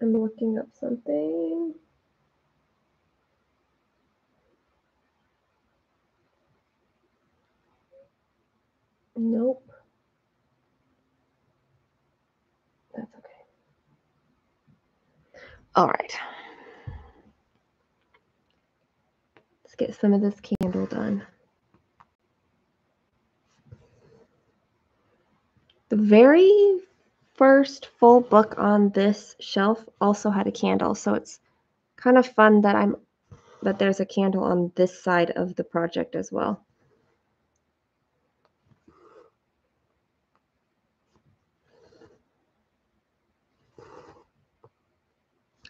Speaker 1: I'm looking up something. Nope. That's okay. All right. Let's get some of this candle done. The very first full book on this shelf also had a candle, so it's kind of fun that there's a candle on this side of the project as well.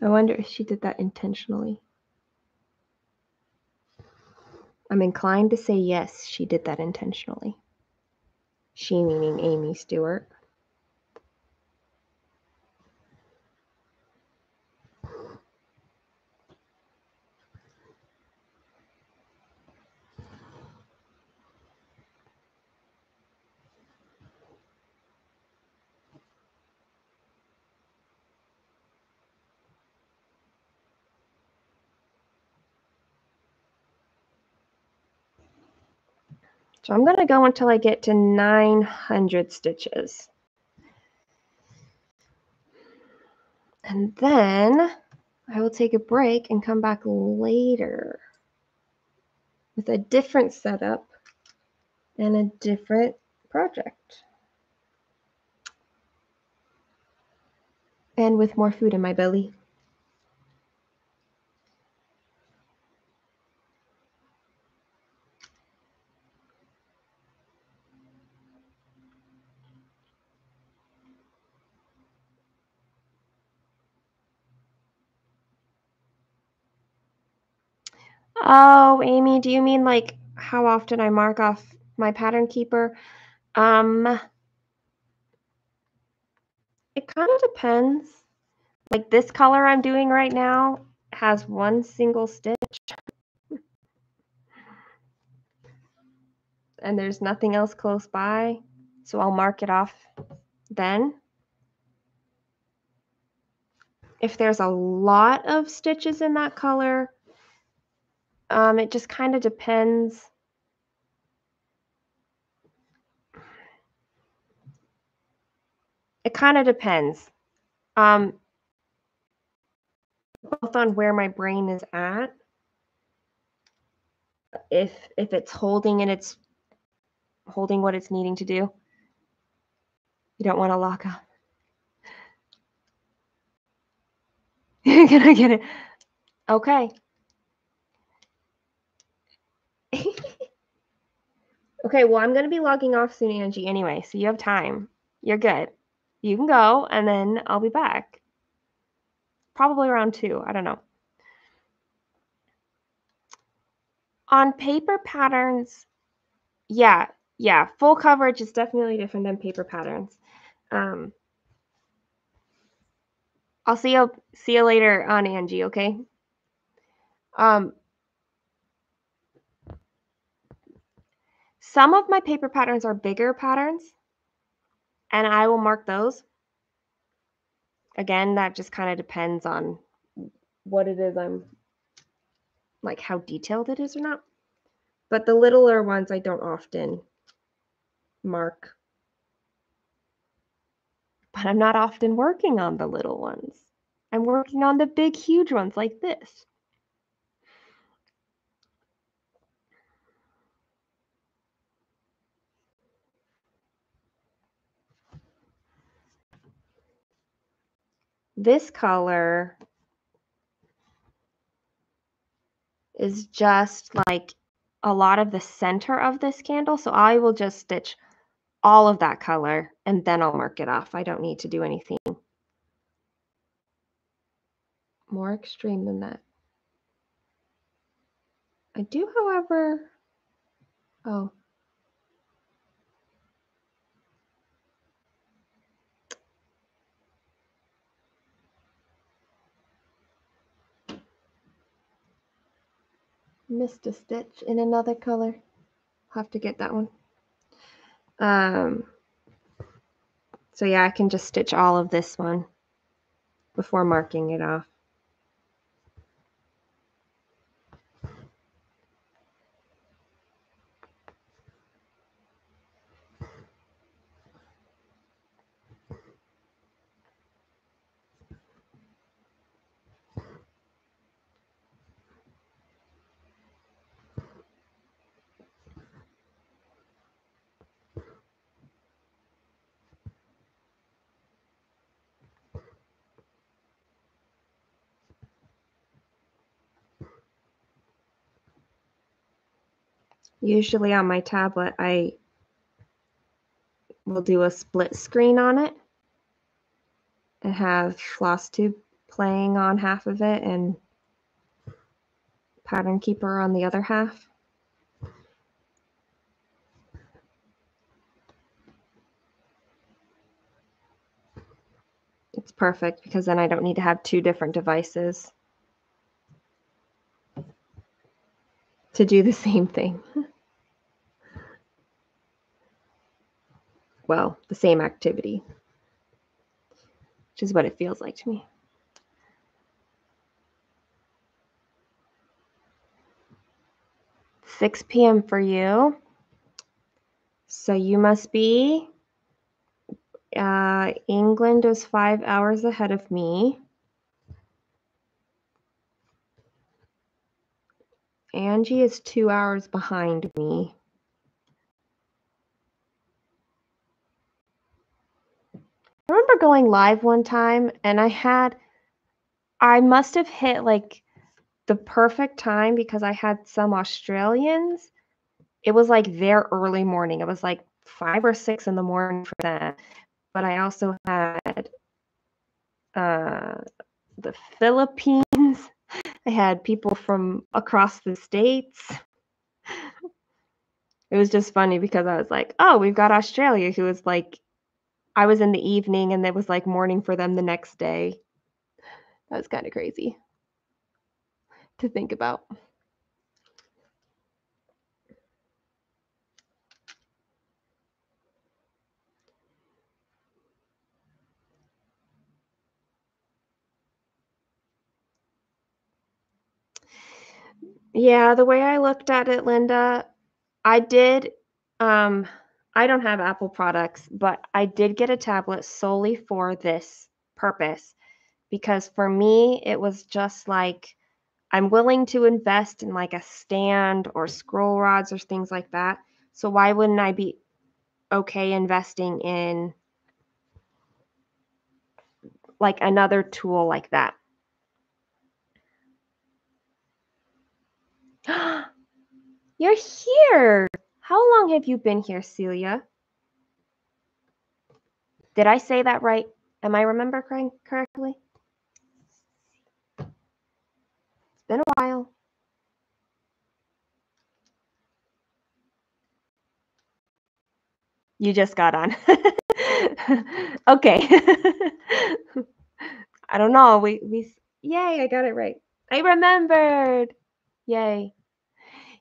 Speaker 1: I wonder if she did that intentionally. I'm inclined to say yes, she did that intentionally. She meaning Amy Stewart. So I'm going to go until I get to 900 stitches. And then I will take a break and come back later with a different setup and a different project. And with more food in my belly. Oh, Amy, do you mean like how often I mark off my pattern keeper? It kind of depends. Like this color I'm doing right now has one single stitch. And there's nothing else close by, so I'll mark it off then. If there's a lot of stitches in that color, it just kind of depends. It kind of depends. Both on where my brain is at. If it's holding and it's holding what it's needing to do. You don't want to lock up. Can I get it? Okay. Okay, well, I'm going to be logging off soon, Angie, anyway, so you have time. You're good. You can go, and then I'll be back. Probably around 2. I don't know. On paper patterns, yeah, full coverage is definitely different than paper patterns. I'll see you later on, Angie, okay? Some of my paper patterns are bigger patterns, and I will mark those. Again, that just kind of depends on what it is like how detailed it is or not. But the littler ones I don't often mark. But I'm not often working on the little ones. I'm working on the big, huge ones like this. This color is just like a lot of the center of this candle. So I will just stitch all of that color and then I'll mark it off. I don't need to do anything more extreme than that. I do, however, missed a stitch in another color. I'll have to get that one. So yeah, I can just stitch all of this one before marking it off. Usually on my tablet, I will do a split screen on it and have floss tube playing on half of it and pattern keeper on the other half. It's perfect because then I don't need to have two different devices to do the same thing. Well, the same activity, which is what it feels like to me. "6 p.m. for you. So you must be, England is 5 hours ahead of me. Angie is 2 hours behind me. I remember going live one time and I must have hit like the perfect time because I had some Australians. It was like their early morning. It was like 5 or 6 in the morning for them. But I also had the Philippines. I had people from across the states. It was just funny because I was like, oh, we've got Australia, who was like, I was in the evening and it was like morning for them the next day. That was kind of crazy to think about. Yeah, the way I looked at it, Linda, I did, I don't have Apple products, but I did get a tablet solely for this purpose because for me, it was just like, I'm willing to invest in like a stand or scroll rods or things like that. So why wouldn't I be okay investing in like another tool like that? You're here. How long have you been here, Celia? Did I say that right? Am I remember correctly? It's been a while. You just got on. Okay. I don't know. Yay, I got it right. I remembered. Yay.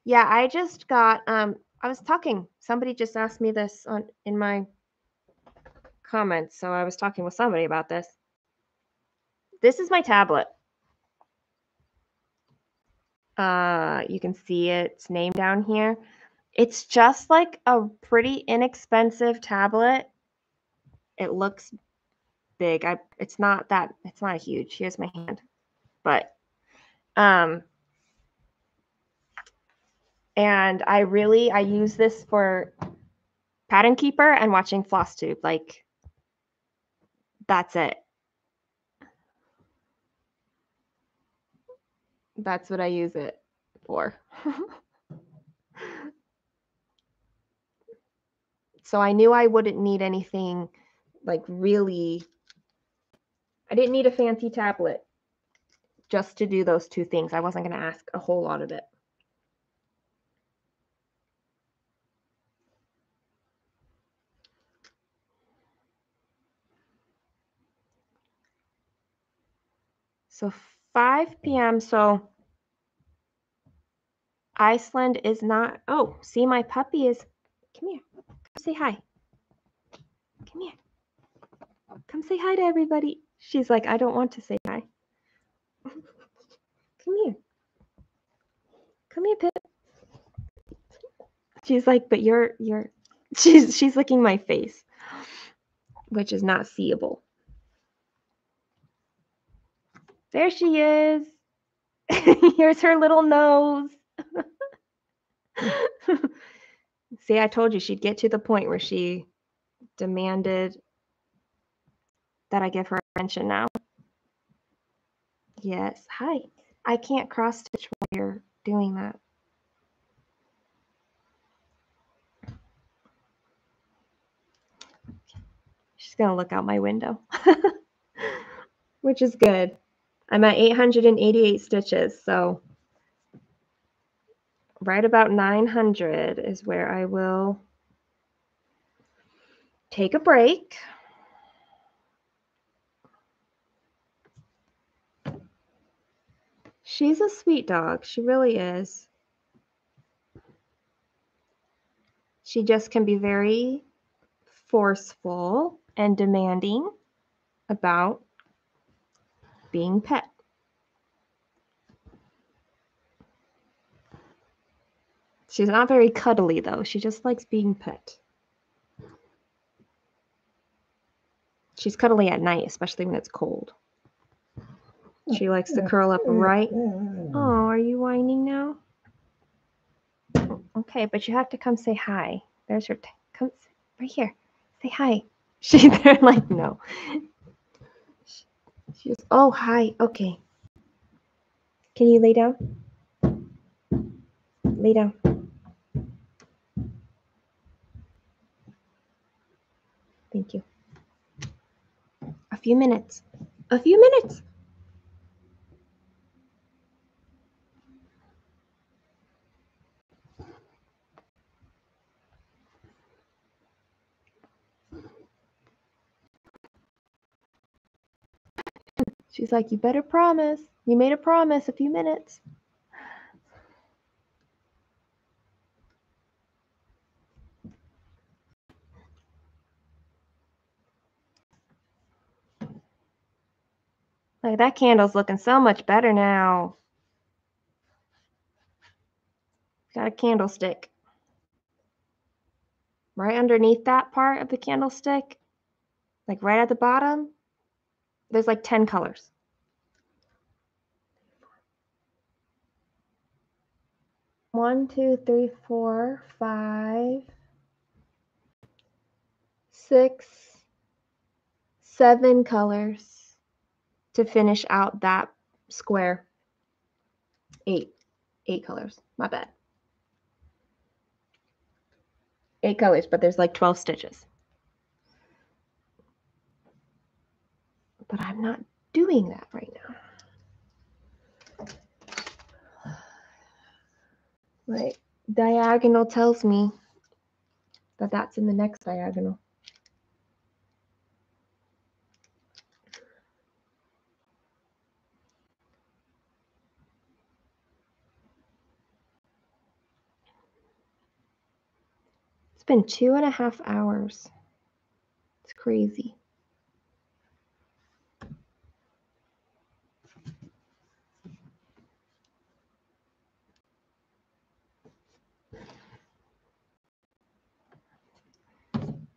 Speaker 1: Yeah, I just got I was talking. Somebody just asked me this in my comments, so I was talking with somebody about this. This is my tablet. You can see its name down here. It's just like a pretty inexpensive tablet. It looks big. It's not huge. Here's my hand. But and I use this for pattern keeper and watching floss tube. Like that's it. That's what I use it for. So I knew I wouldn't need anything like really, I didn't need a fancy tablet just to do those two things. I wasn't going to ask a whole lot of it. So 5 p.m. So Iceland is not, oh, see my puppy is, come here, come say hi. Come here. Come say hi to everybody. She's like, I don't want to say hi. Come here. Come here, Pip. She's like, but you're she's licking my face, which is not seeable. There she is. Here's her little nose. See, I told you she'd get to the point where she demanded that I give her attention now. Yes. Hi. I can't cross stitch while you're doing that. She's going to look out my window, which is good. I'm at 888 stitches, so right about 900 is where I will take a break. She's a sweet dog. She really is. She just can be very forceful and demanding about being pet. She's not very cuddly, though. She just likes being pet. She's cuddly at night, especially when it's cold. She likes to curl up right. Oh, are you whining now? Okay, but you have to come say hi. There's her. Come right here. Say hi. They're like, no. She's, oh, hi. Okay. Can you lay down? Lay down. Thank you. A few minutes. A few minutes. She's like, you better promise. You made a promise. A few minutes. Like, that candle's looking so much better now. Got a candlestick. Right underneath that part of the candlestick, like right at the bottom, there's like 10 colors. 1, 2, 3, 4, 5, 6, 7 colors to finish out that square. 8 colors. My bad. 8 colors, but there's like 12 stitches. But I'm not doing that right now. Right. Diagonal tells me that that's in the next diagonal. It's been 2.5 hours. It's crazy.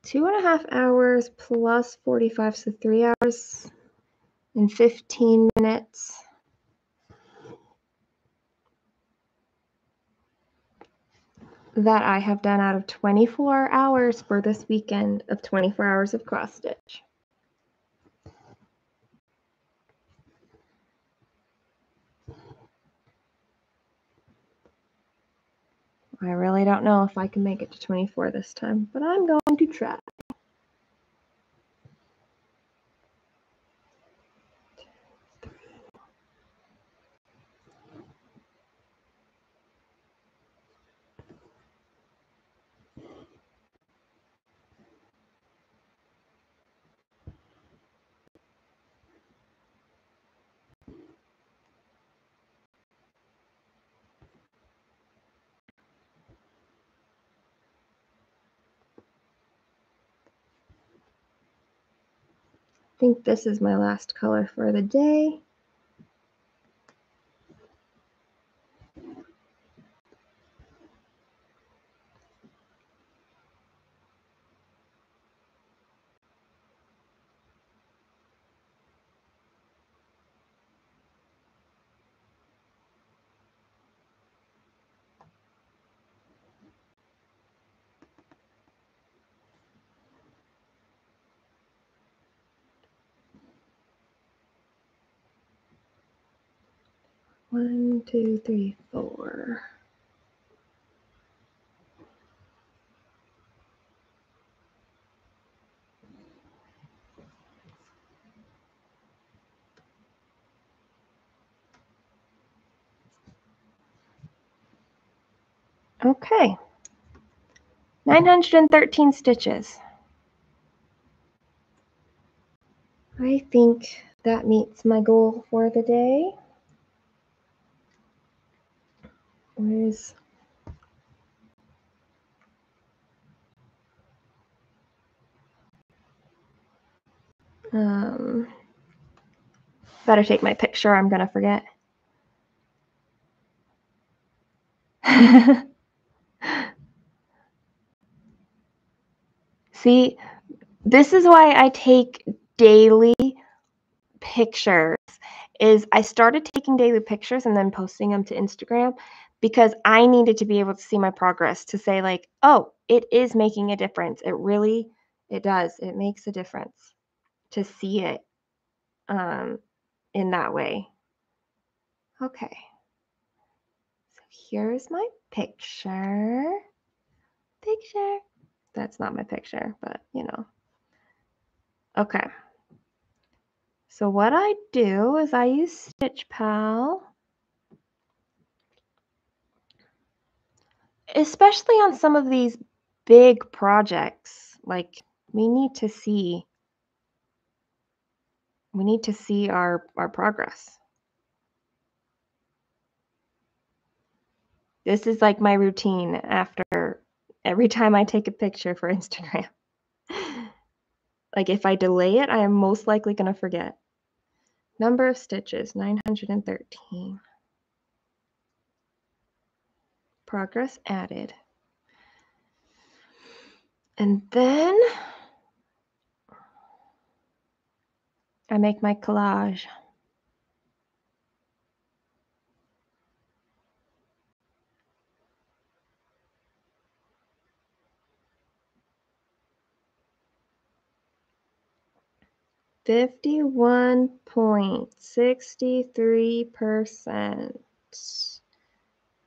Speaker 1: Two and a half hours plus 45, so 3 hours and 15 minutes. That I have done out of 24 hours for this weekend of 24 hours of cross stitch. I really don't know if I can make it to 24 this time, but I'm going to try. I think this is my last color for the day. One, two, three, four. Okay. 913 stitches. I think that meets my goal for the day. Where's better take my picture, I'm gonna forget. See, this is why I take daily pictures. Is I started taking daily pictures and then posting them to Instagram because I needed to be able to see my progress, to say like, oh, it is making a difference. It does. It makes a difference to see it in that way. Okay. So here's my picture. That's not my picture, but you know. Okay. So what I do is I use Stitch Pal, especially on some of these big projects. Like we need to see our progress. This is like my routine after every time I take a picture for Instagram. Like if I delay it, I am most likely going to forget. Number of stitches, 913. Progress added. And then I make my collage. $51.63%.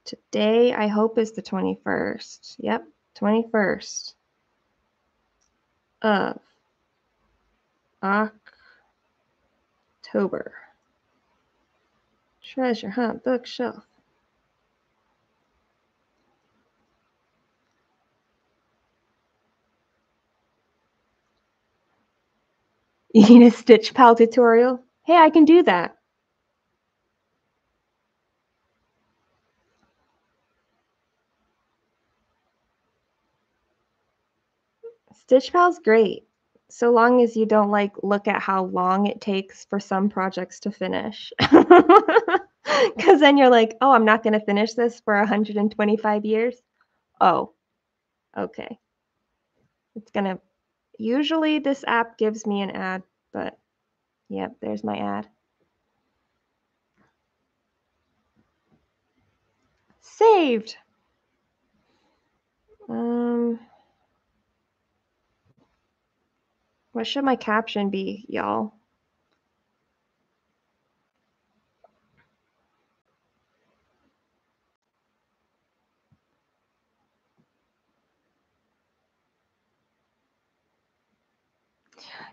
Speaker 1: Today, I hope, is the 21st. Yep, 21st of October. Treasure hunt bookshelf. You need a Stitch Pal tutorial? Hey, I can do that. Stitch Pal's great, so long as you don't like look at how long it takes for some projects to finish. Because then you're like, oh, I'm not going to finish this for 125 years. Oh, okay. It's going to, usually this app gives me an ad, but yep, there's my ad. Saved. What should my caption be, y'all?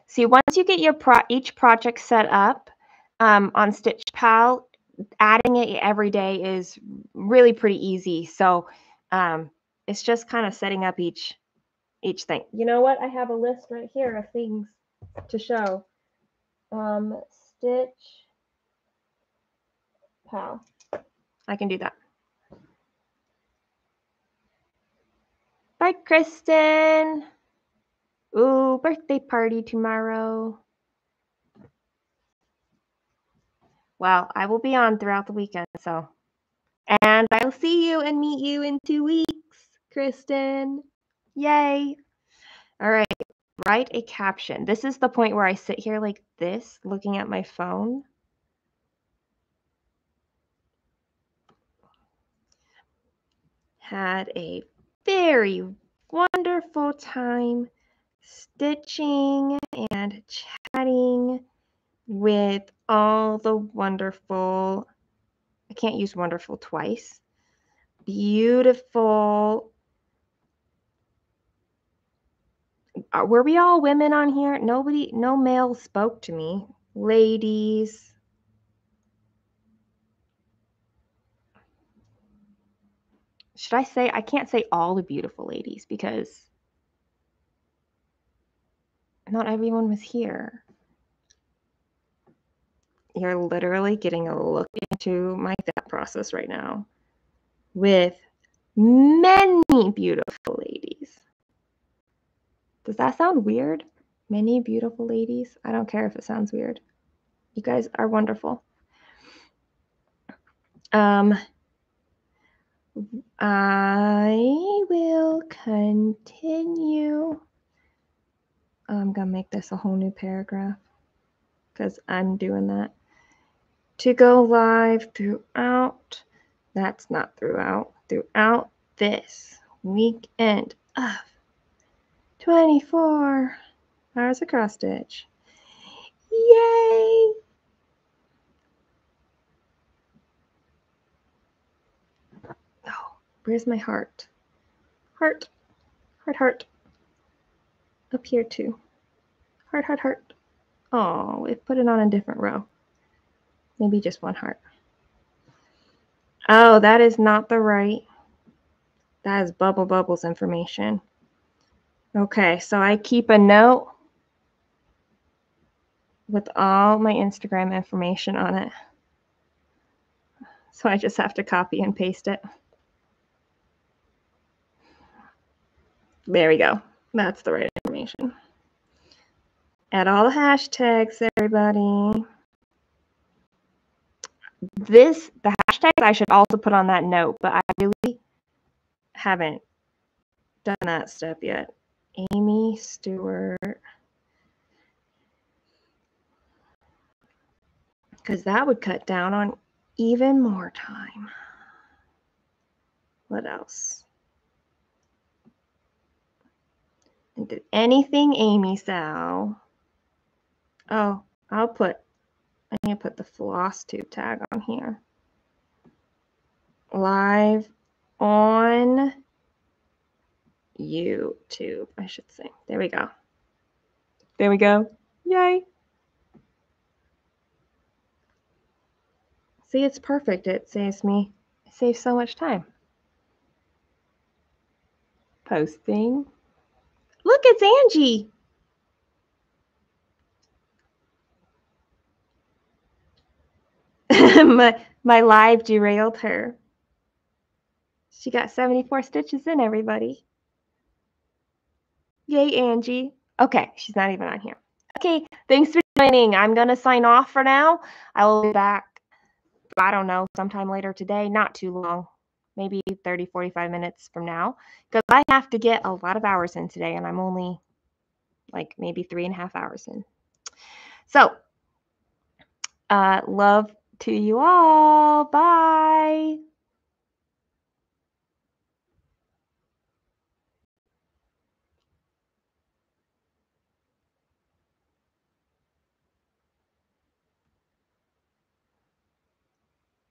Speaker 1: See, once you get your each project set up on Stitch Pal, adding it every day is really pretty easy. So it's just kind of setting up each thing. You know what? I have a list right here of things to show. Stitch Pal. I can do that. Bye, Kristen. Ooh, birthday party tomorrow. Well, I will be on throughout the weekend, so. And I'll see you and meet you in 2 weeks, Kristen. Yay. All right, write a caption. This is the point where I sit here like this, looking at my phone. Had a very wonderful time stitching and chatting with all the wonderful, I can't use wonderful twice, beautiful, were we all women on here? Nobody, no male spoke to me. Ladies. Should I say, I can't say all the beautiful ladies because not everyone was here. You're literally getting a look into my thought process right now with many beautiful ladies. Does that sound weird? Many beautiful ladies? I don't care if it sounds weird. You guys are wonderful. I will continue. I'm going to make this a whole new paragraph because I'm doing that. To go live throughout, that's not throughout this weekend of 24 hours of cross stitch. Yay! Oh, where's my heart? Heart. Up here too. Heart. Oh, we put it on a different row. Maybe just one heart. Oh, that is not the right. That is Bubbles information. Okay, so I keep a note with all my Instagram information on it. So I just have to copy and paste it. There we go. That's the right information. Add all the hashtags, everybody. The hashtags I should also put on that note, but I really haven't done that step yet. Amy Stewart. Because that would cut down on even more time. What else? And did anything Amy sell? Oh, I need to put the floss tube tag on here. Live on YouTube, I should say. There we go. Yay. See, it's perfect. It saves so much time. Posting. Look, it's Angie. my live derailed her. She got 74 stitches in, everybody. Yay, Angie. Okay, she's not even on here. Okay, thanks for joining. I'm going to sign off for now. I will be back, I don't know, sometime later today. Not too long. Maybe 30, 45 minutes from now. Because I have to get a lot of hours in today, and I'm only like maybe 3.5 hours in. So, love to you all. Bye.